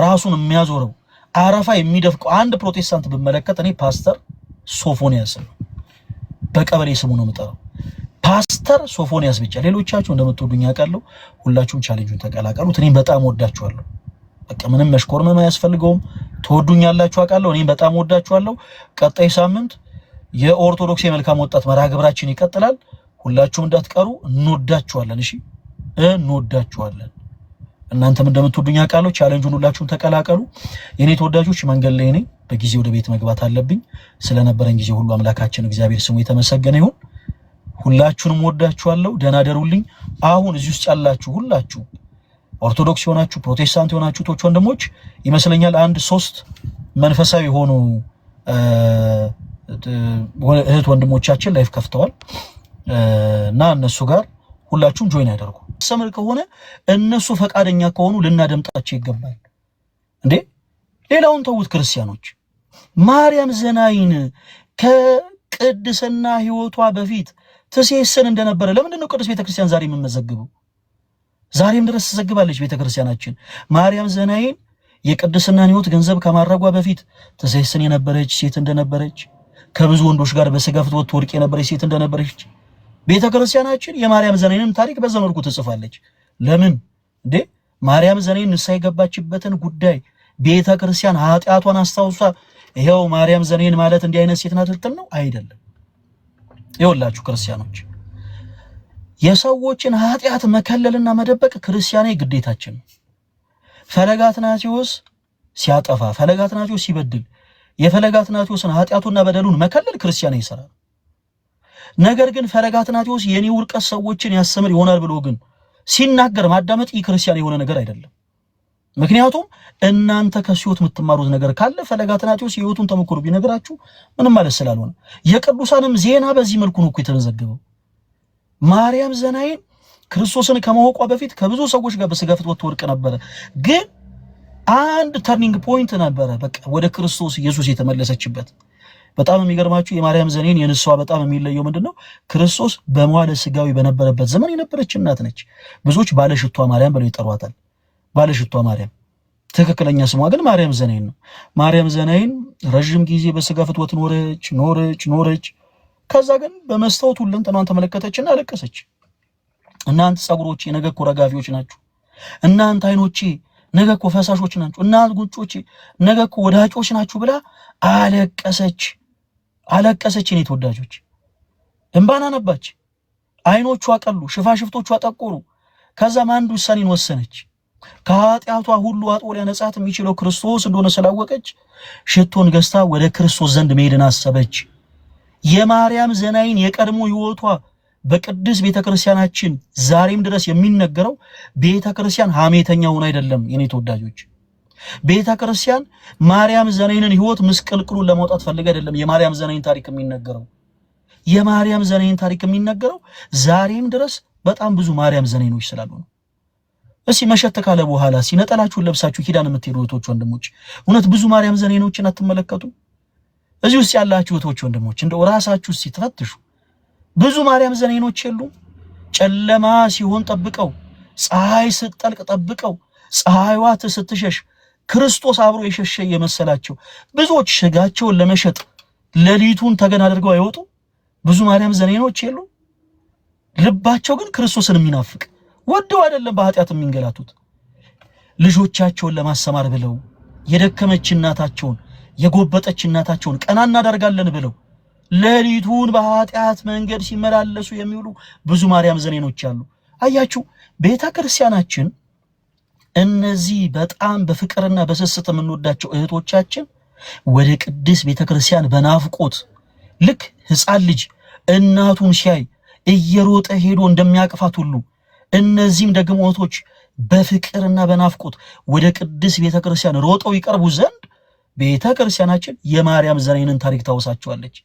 B: ራሱን የሚያዞረው አረፋ የሚደፍቀው አንድ ፕሮቴስታንት ብመለከት እኔ ፓስተር ሶፎንያስ ነው። በቀበሌ ስሙ ነው የምጠራው፣ ፓስተር ሶፎንያስ ብቻ። ሌሎቻችሁ እንደምትወዱኝ አውቃለሁ። ሁላችሁም ቻሌንጁን ተቀላቀሉት። እኔም በጣም ወዳችኋለሁ። በቃ ምንም መሽኮርመም አያስፈልገውም። ትወዱኛላችሁ አውቃለሁ። እኔም በጣም ወዳችኋለሁ። ቀጣይ ሳምንት የኦርቶዶክስ የመልካም ወጣት መርሃ ግብራችን ይቀጥላል። ሁላችሁም እንዳትቀሩ። እንወዳችኋለን። እሺ እንወዳችኋለን። እናንተም እንደምትወዱኝ አውቃለሁ። ቻሌንጁን ሁላችሁም ተቀላቀሉ። የኔ ተወዳጆች መንገድ ላይ ነኝ። በጊዜ ወደ ቤት መግባት አለብኝ። ስለነበረን ጊዜ ሁሉ አምላካችን እግዚአብሔር ስሙ የተመሰገነ ይሁን። ሁላችሁንም ወዳችኋለሁ። ደህና ደሩልኝ። አሁን እዚህ ውስጥ ያላችሁ ሁላችሁ ኦርቶዶክስ የሆናችሁ ፕሮቴስታንት የሆናችሁ ቶች ወንድሞች ይመስለኛል 1-3 መንፈሳዊ የሆኑ እህት ወንድሞቻችን ላይፍ ከፍተዋል እና እነሱ ጋር ሁላችሁም ጆይን ያደርጉ። ሰምር ከሆነ እነሱ ፈቃደኛ ከሆኑ ልናደምጣቸው ይገባል። እንዴ ሌላውን ተውት። ክርስቲያኖች ማርያም ዘናይን ከቅድስና ህይወቷ በፊት ትሴስን እንደነበረ ለምንድን ነው ቅዱስ ቤተክርስቲያን ዛሬ የምመዘግበው? ዛሬም ድረስ ተዘግባለች ቤተክርስቲያናችን። ማርያም ዘናይን የቅድስናን ህይወት ገንዘብ ከማድረጓ በፊት ትሴስን የነበረች ሴት እንደነበረች፣ ከብዙ ወንዶች ጋር በስጋ ፍትወት ትወድቅ የነበረች ሴት እንደነበረች ቤተክርስቲያናችን የማርያም ዘናይንን ታሪክ በዛ መልኩ ትጽፋለች። ለምን እንዴ? ማርያም ዘናይን ንስሐ የገባችበትን ጉዳይ ቤተክርስቲያን ኃጢአቷን አስታውሷ ይሄው ማርያም ዘናይን ማለት እንዲህ አይነት ሴት ናት ልትል ነው? አይደለም። ይኸውላችሁ ክርስቲያኖች የሰዎችን ኃጢአት መከለልና መደበቅ ክርስቲያናዊ ግዴታችን ነው። ፈለገ አትናቴዎስ ሲያጠፋ፣ ፈለገ አትናቴዎስ ሲበድል የፈለገ አትናቴዎስን ኃጢአቱና በደሉን መከለል ክርስቲያናዊ ይሰራል። ነገር ግን ፈለገ አትናቴዎስ የኔ ውርቀት ሰዎችን ያስተምር ይሆናል ብሎ ግን ሲናገር ማዳመጥ ክርስቲያን የሆነ ነገር አይደለም። ምክንያቱም እናንተ ከሲዮት የምትማሩት ነገር ካለ ፈለገ አትናቴዎስ የህይወቱን ተሞክሮ ቢነግራችሁ ምንም ማለት ስላልሆነ የቅዱሳንም ዜና በዚህ መልኩ ነው የተመዘገበው። ማርያም ዘናይን ክርስቶስን ከማወቋ በፊት ከብዙ ሰዎች ጋር በስጋ ፍትወት ትወድቅ ነበረ። ግን አንድ ተርኒንግ ፖይንት ነበረ፣ በቃ ወደ ክርስቶስ ኢየሱስ የተመለሰችበት። በጣም የሚገርማችሁ የማርያም ዘናይን የንሷ በጣም የሚለየው ምንድነው? ክርስቶስ በመዋዕለ ስጋዊ በነበረበት ዘመን የነበረች እናት ነች። ብዙዎች ባለሽቷ ማርያም ብለው ይጠሯታል። ባለሽቷ ማርያም ትክክለኛ ስሟ ግን ማርያም ዘናይን ነው። ማርያም ዘናይን ረጅም ጊዜ በስጋ ፍትወት ኖረች። ከዛ ግን በመስታወት ሁለንተናዋን ተመለከተችና አለቀሰች። እናንተ ጸጉሮቼ ነገ እኮ ረጋፊዎች ናችሁ፣ እናንተ አይኖቼ ነገ እኮ ፈሳሾች ናችሁ፣ እናንተ ጉንጮቼ ነገ እኮ ወዳጆች ናችሁ ብላ አለቀሰች። እኔ ተወዳጆች እንባን አነባች። አይኖቿ ቀሉ፣ ሽፋሽፍቶቿ ጠቆሩ። ከዛም አንድ ውሳኔን ወሰነች። ከኃጢአቷ ሁሉ አጥቦ ሊያነጻት የሚችለው ክርስቶስ እንደሆነ ስላወቀች ሽቶን ገዝታ ወደ ክርስቶስ ዘንድ መሄድን አሰበች። የማርያም ዘናይን የቀድሞ ህይወቷ በቅዱስ ቤተክርስቲያናችን ዛሬም ድረስ የሚነገረው ቤተክርስቲያን ሐሜተኛ ሆነ አይደለም። የኔ ተወዳጆች ቤተክርስቲያን ማርያም ዘናይንን ህይወት ምስቅልቅሉን ለማውጣት ፈልጋ አይደለም የማርያም ዘናይን ታሪክ የሚነገረው። የማርያም ዘናይን ታሪክ የሚነገረው ዛሬም ድረስ በጣም ብዙ ማርያም ዘናይኖች ስላሉ ነው። እስኪ መሸት ካለ በኋላ ሲነጠላችሁን ለብሳችሁ ኪዳን የምትሄዱ እህቶች ወንድሞች፣ እውነት ብዙ ማርያም ዘናይኖችን አትመለከቱ? እዚህ ውስጥ ያላችሁ እህቶች ወንድሞች እንደው ራሳችሁ እስኪ ተፈትሹ። ብዙ ማርያም ዘናይኖች የሉም? ጨለማ ሲሆን ጠብቀው፣ ፀሐይ ስትጠልቅ ጠብቀው፣ ፀሐይዋ ስትሸሽ ክርስቶስ አብሮ የሸሸ የመሰላቸው ብዙዎች ስጋቸውን ለመሸጥ ሌሊቱን ተገን አድርገው አይወጡ? ብዙ ማርያም ዘናይኖች የሉም? ልባቸው ግን ክርስቶስን የሚናፍቅ ወደው አይደለም በኃጢአት የሚንገላቱት። ልጆቻቸውን ለማሰማር ብለው የደከመች እናታቸውን የጎበጠች እናታቸውን ቀና እናደርጋለን ብለው ሌሊቱን በኃጢአት መንገድ ሲመላለሱ የሚውሉ ብዙ ማርያም ዘናይኖች አሉ። አያችሁ ቤተክርስቲያናችን እነዚህ በጣም በፍቅርና በስስት የምንወዳቸው እህቶቻችን ወደ ቅድስት ቤተክርስቲያን በናፍቆት ልክ ሕፃን ልጅ እናቱን ሲያይ እየሮጠ ሄዶ እንደሚያቅፋት ሁሉ እነዚህም ደግሞ እህቶች በፍቅርና በናፍቆት ወደ ቅድስት ቤተክርስቲያን ሮጠው ይቀርቡ ዘንድ ቤተክርስቲያናችን የማርያም ዘነይንን ታሪክ ታወሳቸዋለች።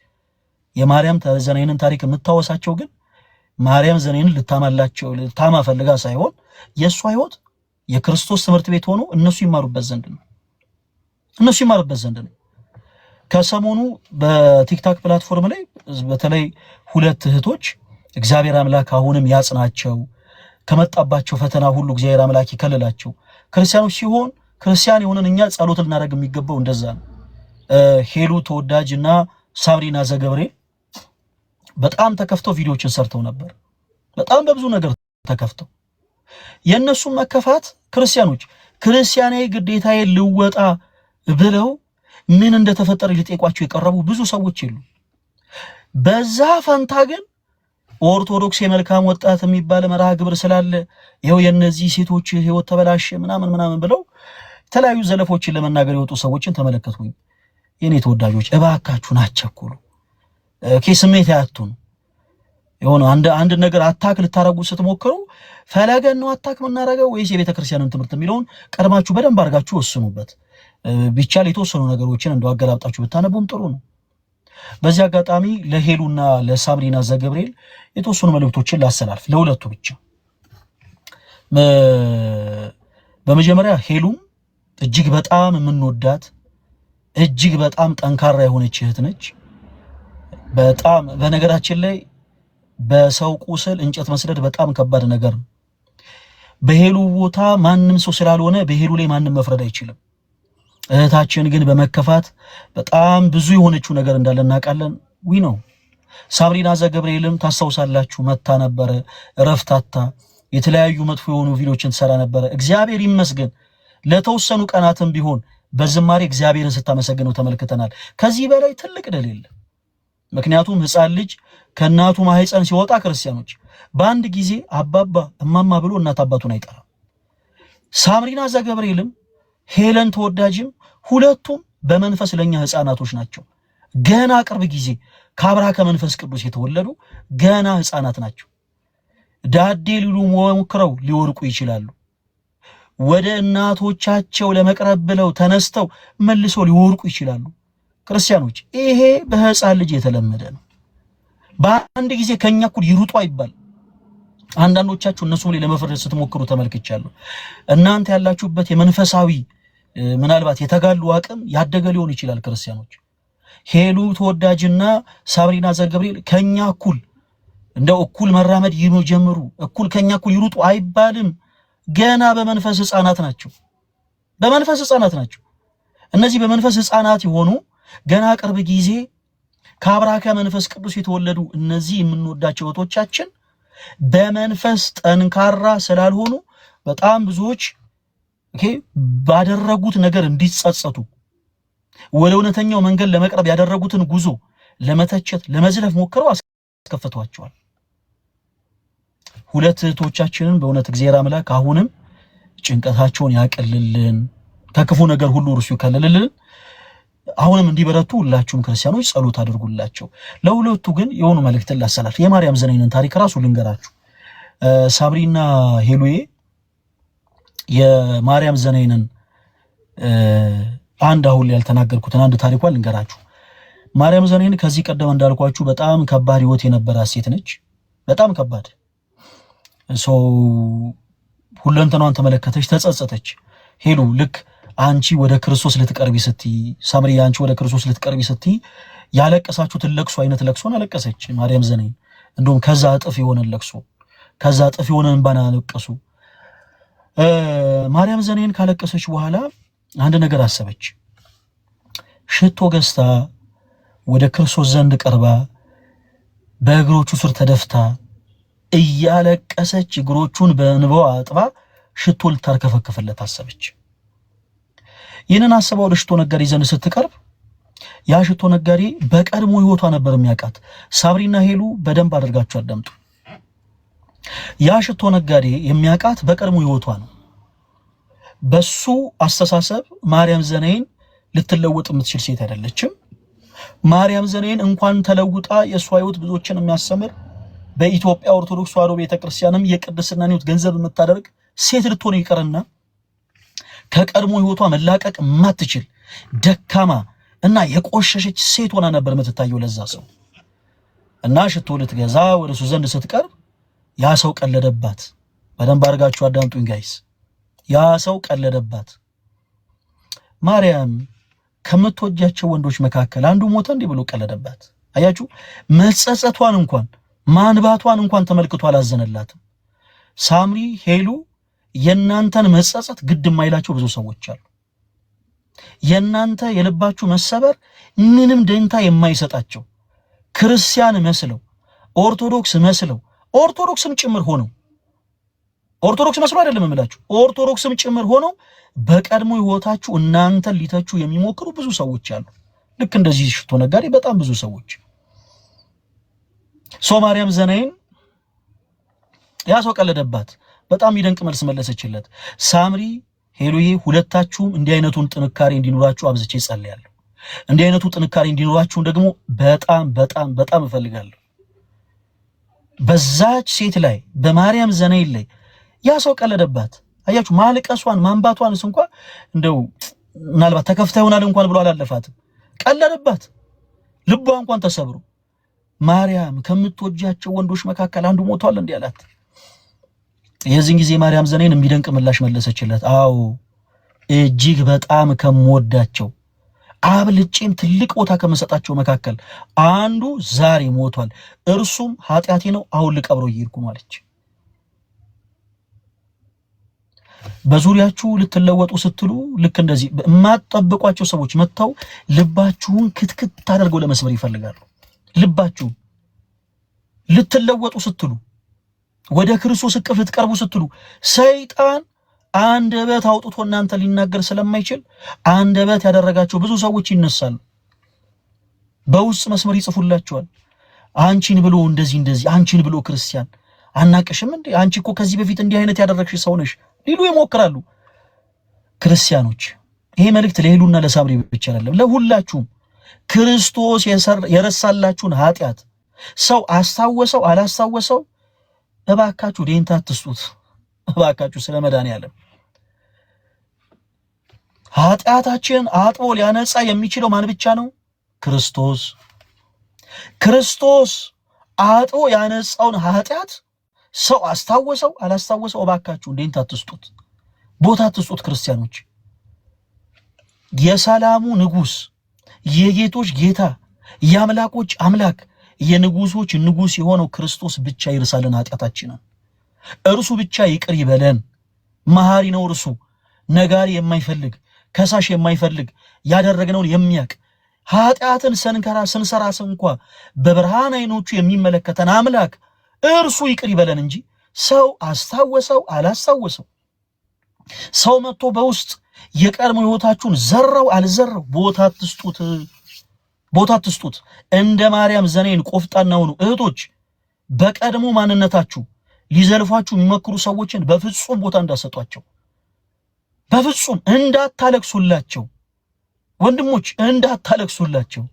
B: የማርያም ዘነይንን ታሪክ የምታወሳቸው ግን ማርያም ዘነይንን ልታማ ፈልጋ ሳይሆን የእሷ ሕይወት የክርስቶስ ትምህርት ቤት ሆኖ እነሱ ይማሩበት ዘንድ ነው። ከሰሞኑ በቲክታክ ፕላትፎርም ላይ በተለይ ሁለት እህቶች እግዚአብሔር አምላክ አሁንም ያጽናቸው፣ ከመጣባቸው ፈተና ሁሉ እግዚአብሔር አምላክ ይከልላቸው። ክርስቲያኖች ሲሆን ክርስቲያን የሆነን እኛ ጸሎት ልናደርግ የሚገባው እንደዛ ነው። ሄሉ ተወዳጅና ሳብሪና ዘገብርኤል በጣም ተከፍተው ቪዲዮዎችን ሰርተው ነበር። በጣም በብዙ ነገር ተከፍተው የእነሱን መከፋት ክርስቲያኖች ክርስቲያናዊ ግዴታዬ ልወጣ ብለው ምን እንደተፈጠረ ሊጠይቋቸው የቀረቡ ብዙ ሰዎች የሉ። በዛ ፈንታ ግን ኦርቶዶክስ የመልካም ወጣት የሚባል መርሃ ግብር ስላለ ይኸው የነዚህ ሴቶች ህይወት ተበላሸ ምናምን ብለው የተለያዩ ዘለፎችን ለመናገር የወጡ ሰዎችን ተመለከቱኝ። የኔ ተወዳጆች እባካችሁን አትቸኩሉ። ስሜት አያቱን የሆነ አንድ ነገር አታክ ልታረጉ ስትሞክሩ ፈለገን ነው አታክ መናረገው ወይስ የቤተክርስቲያንን ትምህርት የሚለውን ቀድማችሁ በደንብ አድርጋችሁ ወስኑበት። ቢቻል የተወሰኑ ነገሮችን እንደው አገላብጣችሁ ብታነቡም ጥሩ ነው። በዚህ አጋጣሚ ለሄሉና ለሳብሪና ዘገብርኤል የተወሰኑ መልእክቶችን ላስተላልፍ፣ ለሁለቱ ብቻ። በመጀመሪያ ሄሉም እጅግ በጣም የምንወዳት እጅግ በጣም ጠንካራ የሆነች እህት ነች። በጣም በነገራችን ላይ በሰው ቁስል እንጨት መስደድ በጣም ከባድ ነገር ነው። በሄሉ ቦታ ማንም ሰው ስላልሆነ በሄሉ ላይ ማንም መፍረድ አይችልም። እህታችን ግን በመከፋት በጣም ብዙ የሆነችው ነገር እንዳለ እናውቃለን። ነው ሳብሪና ዘገብርኤልም ታስታውሳላችሁ፣ መታ ነበረ ረፍታታ የተለያዩ መጥፎ የሆኑ ቪዲዮችን ትሰራ ነበረ። እግዚአብሔር ይመስገን ለተወሰኑ ቀናትም ቢሆን በዝማሬ እግዚአብሔርን ስታመሰግነው ተመልክተናል። ከዚህ በላይ ትልቅ ድል የለም። ምክንያቱም ሕፃን ልጅ ከእናቱ ማህፀን ሲወጣ ክርስቲያኖች በአንድ ጊዜ አባባ እማማ ብሎ እናት አባቱን አይጠራም። ሳብሪና ዘገብርኤልም ሄለን ተወዳጅም ሁለቱም በመንፈስ ለኛ ሕፃናቶች ናቸው። ገና ቅርብ ጊዜ ከአብርሃ ከመንፈስ ቅዱስ የተወለዱ ገና ሕፃናት ናቸው። ዳዴ ሊሉ ሞክረው ሊወርቁ ይችላሉ። ወደ እናቶቻቸው ለመቅረብ ብለው ተነስተው መልሶ ሊወርቁ ይችላሉ። ክርስቲያኖች ይሄ በሕፃን ልጅ የተለመደ ነው። በአንድ ጊዜ ከኛ እኩል ይሩጡ አይባል። አንዳንዶቻችሁ እነሱም ላይ ለመፍረድ ስትሞክሩ ተመልክቻለሁ። እናንተ ያላችሁበት የመንፈሳዊ ምናልባት የተጋሉ አቅም ያደገ ሊሆን ይችላል። ክርስቲያኖች ሄሉ ተወዳጅና ሳብሪና ዘገብርኤል ከኛ እኩል እንደው እኩል መራመድ ጀምሩ፣ እኩል ከኛ እኩል ይሩጡ አይባልም። ገና በመንፈስ ሕፃናት ናቸው። በመንፈስ ሕፃናት ናቸው። እነዚህ በመንፈስ ሕፃናት የሆኑ ገና ቅርብ ጊዜ ከአብርሃ ከመንፈስ ቅዱስ የተወለዱ እነዚህ የምንወዳቸው እህቶቻችን በመንፈስ ጠንካራ ስላልሆኑ በጣም ብዙዎች ባደረጉት ነገር እንዲጸጸቱ ወደ እውነተኛው መንገድ ለመቅረብ ያደረጉትን ጉዞ ለመተቸት ለመዝለፍ ሞክረው አስከፍቷቸዋል። ሁለት እህቶቻችንን በእውነት እግዚአብሔር አምላክ አሁንም ጭንቀታቸውን ያቀልልን፣ ከክፉ ነገር ሁሉ እርሱ ይከልልልን። አሁንም እንዲበረቱ ሁላችሁም ክርስቲያኖች ጸሎት አድርጉላቸው። ለሁለቱ ግን የሆኑ መልእክትን ላስተላልፍ። የማርያም ዘነይንን ታሪክ ራሱ ልንገራችሁ። ሳብሪና ሄሉዬ የማርያም ዘነይንን አንድ አሁን ያልተናገርኩትን አንድ ታሪኳን ልንገራችሁ። ማርያም ዘነይን ከዚህ ቀደም እንዳልኳችሁ በጣም ከባድ ህይወት የነበራት ሴት ነች። በጣም ከባድ ሰው ሁለንተናዋን ተመለከተች፣ ተጸጸተች። ሄሉ ልክ አንቺ ወደ ክርስቶስ ልትቀርቢ ስትይ፣ ሳምሪ አንቺ ወደ ክርስቶስ ልትቀርቢ ስትይ ያለቀሳችሁትን ለቅሶ አይነት ለቅሶን አለቀሰች ማርያም ዘነይን። እንደውም ከዛ እጥፍ የሆነ ለቅሶ፣ ከዛ እጥፍ የሆነ እንባን አለቀሱ። ማርያም ዘነይን ካለቀሰች በኋላ አንድ ነገር አሰበች። ሽቶ ገዝታ ወደ ክርስቶስ ዘንድ ቀርባ በእግሮቹ ስር ተደፍታ እያለቀሰች እግሮቹን በእንባዋ አጥባ ሽቶ ልታርከፈክፍለት አሰበች። ይህንን አስባ ወደ ሽቶ ነጋዴ ዘንድ ስትቀርብ ያ ሽቶ ነጋዴ በቀድሞ ህይወቷ ነበር የሚያውቃት። ሳብሪና ሄሉ በደንብ አድርጋችሁ አዳምጡ። ያ ሽቶ ነጋዴ የሚያውቃት በቀድሞ ህይወቷ ነው። በሱ አስተሳሰብ ማርያም ዘነይን ልትለወጥ የምትችል ሴት አይደለችም። ማርያም ዘኔን እንኳን ተለውጣ የሷ ህይወት ብዙዎችን የሚያስተምር በኢትዮጵያ ኦርቶዶክስ ተዋሕዶ ቤተክርስቲያንም የቅድስና ህይወት ገንዘብ የምታደርግ ሴት ልትሆን ይቀርና ከቀድሞ ህይወቷ መላቀቅ የማትችል ደካማ እና የቆሸሸች ሴት ሆና ነበር የምትታየው ለዛ ሰው። እና ሽቶ ልትገዛ ወደሱ ዘንድ ስትቀርብ ያ ሰው ቀለደባት። በደንብ አድርጋችሁ አዳምጡኝ ጋይስ። ያ ሰው ቀለደባት። ማርያም ከምትወጃቸው ወንዶች መካከል አንዱ ሞተ እንዲህ ብሎ ቀለደባት። አያችሁ፣ መጸጸቷን እንኳን ማንባቷን እንኳን ተመልክቶ አላዘነላትም። ሳምሪ ሄሉ የናንተን መጸጸት ግድ የማይላቸው ብዙ ሰዎች አሉ። የናንተ የልባችሁ መሰበር ምንም ደንታ የማይሰጣቸው ክርስቲያን መስለው ኦርቶዶክስ መስለው ኦርቶዶክስም ጭምር ሆነው ኦርቶዶክስ መስሎ አይደለም የምላችሁ ኦርቶዶክስም ጭምር ሆነው በቀድሞ ህይወታችሁ እናንተን ሊተቹ የሚሞክሩ ብዙ ሰዎች አሉ። ልክ እንደዚህ ሽቶ ነጋዴ በጣም ብዙ ሰዎች። ማርያም ዘናይን ያ ሰው ቀለደባት። በጣም ይደንቅ መልስ መለሰችለት። ሳምሪ ሄሉዬ ሁለታችሁም እንዲህ አይነቱን ጥንካሬ እንዲኖራችሁ አብዝቼ ጸልያለሁ። እንዲህ አይነቱ ጥንካሬ እንዲኖራችሁ ደግሞ በጣም በጣም በጣም እፈልጋለሁ። በዛች ሴት ላይ በማርያም ዘናይን ላይ ያ ሰው ቀለደባት። አያችሁ ማልቀሷን ማንባቷንስ እንኳን እንደው ምናልባት ተከፍታ ይሆናል እንኳን ብሎ አላለፋትም። ቀለደባት። ልቧ እንኳን ተሰብሮ ማርያም ከምትወጃቸው ወንዶች መካከል አንዱ ሞቷል እንዲህ አላት። የዚህን ጊዜ ማርያም ዘናይን የሚደንቅ ምላሽ መለሰችለት። አዎ እጅግ በጣም ከምወዳቸው አብልጬም ትልቅ ቦታ ከመሰጣቸው መካከል አንዱ ዛሬ ሞቷል፣ እርሱም ኃጢአቴ ነው፣ አሁን ልቀብረው እየሄድኩ ነው አለች። በዙሪያችሁ ልትለወጡ ስትሉ ልክ እንደዚህ የማትጠብቋቸው ሰዎች መጥተው ልባችሁን ክትክት አድርገው ለመስበር ይፈልጋሉ። ልባችሁን ልትለወጡ ስትሉ ወደ ክርስቶስ እቅፍ ልትቀርቡ ስትሉ ሰይጣን አንደበት አውጥቶ እናንተ ሊናገር ስለማይችል አንደበት ያደረጋቸው ብዙ ሰዎች ይነሳሉ። በውስጥ መስመር ይጽፉላቸዋል። አንቺን ብሎ እንደዚህ አንቺን ብሎ ክርስቲያን አናቀሽም እንዴ? አንቺ እኮ ከዚህ በፊት እንዲህ አይነት ያደረግሽ ሰው ነሽ ሊሉ ይሞክራሉ። ክርስቲያኖች ይሄ መልእክት ለሄሉና ለሳምሪ ብቻ አይደለም፣ ለሁላችሁም። ክርስቶስ የረሳላችሁን ኃጢአት ሰው አስታወሰው አላስታወሰው እባካችሁ ደንታ አትስጡት። እባካችሁ ስለ መድኃኒዓለም ኃጢአታችንን አጥቦ ሊያነጻ የሚችለው ማን ብቻ ነው? ክርስቶስ። ክርስቶስ አጥቦ ያነጻውን ኃጢአት ሰው አስታወሰው አላስታወሰው እባካችሁ ደንታ አትስጡት፣ ቦታ አትስጡት። ክርስቲያኖች የሰላሙ ንጉስ፣ የጌቶች ጌታ፣ የአምላኮች አምላክ፣ የንጉሶች ንጉስ የሆነው ክርስቶስ ብቻ ይርሳልን ኃጢአታችንን። እርሱ ብቻ ይቅር ይበለን። መሐሪ ነው እርሱ። ነጋሪ የማይፈልግ ከሳሽ የማይፈልግ ያደረግነውን የሚያቅ ኃጢአትን ስንሰራ እንኳ በብርሃን አይኖቹ የሚመለከተን አምላክ እርሱ ይቅር ይበለን እንጂ ሰው አስታወሰው አላስታወሰው ሰው መጥቶ በውስጥ የቀድሞ ህይወታችሁን ዘራው አልዘራው ቦታ አትስጡት፣ ቦታ አትስጡት። እንደ ማርያም ዘናይን ቆፍጣና ሁኑ እህቶች። በቀድሞ ማንነታችሁ ሊዘልፏችሁ የሚመክሩ ሰዎችን በፍጹም ቦታ እንዳሰጧቸው፣ በፍጹም እንዳታለቅሱላቸው። ወንድሞች እንዳታለቅሱላቸው።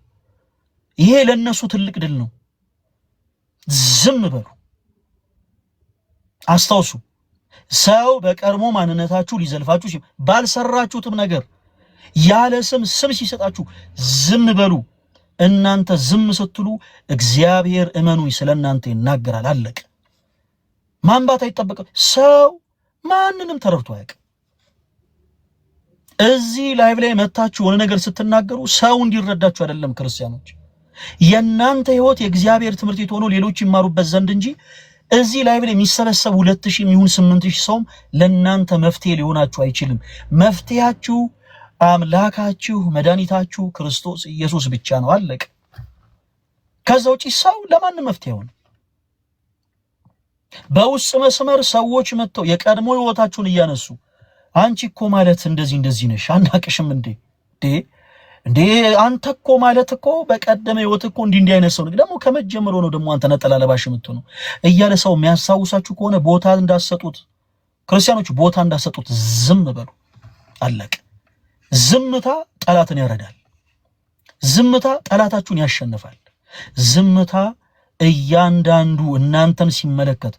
B: ይሄ ለነሱ ትልቅ ድል ነው። ዝም በሉ። አስታውሱ፣ ሰው በቀድሞ ማንነታችሁ ሊዘልፋችሁ ባልሰራችሁትም ነገር ያለ ስም ሲሰጣችሁ ዝም በሉ። እናንተ ዝም ስትሉ እግዚአብሔር እመኑኝ ስለናንተ ይናገራል። አለቀ። ማንባት አይጠበቅም። ሰው ማንንም ተረድቶ አያውቅም። እዚህ ላይቭ ላይ መታችሁ የሆነ ነገር ስትናገሩ ሰው እንዲረዳችሁ አይደለም ክርስቲያኖች። የናንተ ህይወት የእግዚአብሔር ትምህርት ቤት ሆኖ ሌሎች ይማሩበት ዘንድ እንጂ እዚህ ላይቭ ላይ የሚሰበሰቡ 2000 ይሁን 8000 ሰውም ለናንተ መፍትሄ ሊሆናችሁ አይችልም። መፍትሄያችሁ አምላካችሁ መድኃኒታችሁ ክርስቶስ ኢየሱስ ብቻ ነው። አለቀ። ከዛ ውጪ ሰው ለማንም መፍትሄ ሆነ። በውስጥ መስመር ሰዎች መጥተው የቀድሞ ህይወታችሁን እያነሱ አንቺ እኮ ማለት እንደዚህ ነሽ አናቅሽም እንዴ አንተ እኮ ማለት እኮ በቀደመ ህይወት እኮ እንዲህ አይነት ሰው ደግሞ ከመጀመሩ ነው ደግሞ አንተ ነጠላ ለባሽ የምትሆነው እያለ ሰው የሚያሳውሳችሁ ከሆነ ቦታ እንዳሰጡት ክርስቲያኖች ቦታ እንዳሰጡት ዝም በሉ። አለቀ። ዝምታ ጠላትን ያረዳል። ዝምታ ጠላታችሁን ያሸንፋል። ዝምታ እያንዳንዱ እናንተን ሲመለከት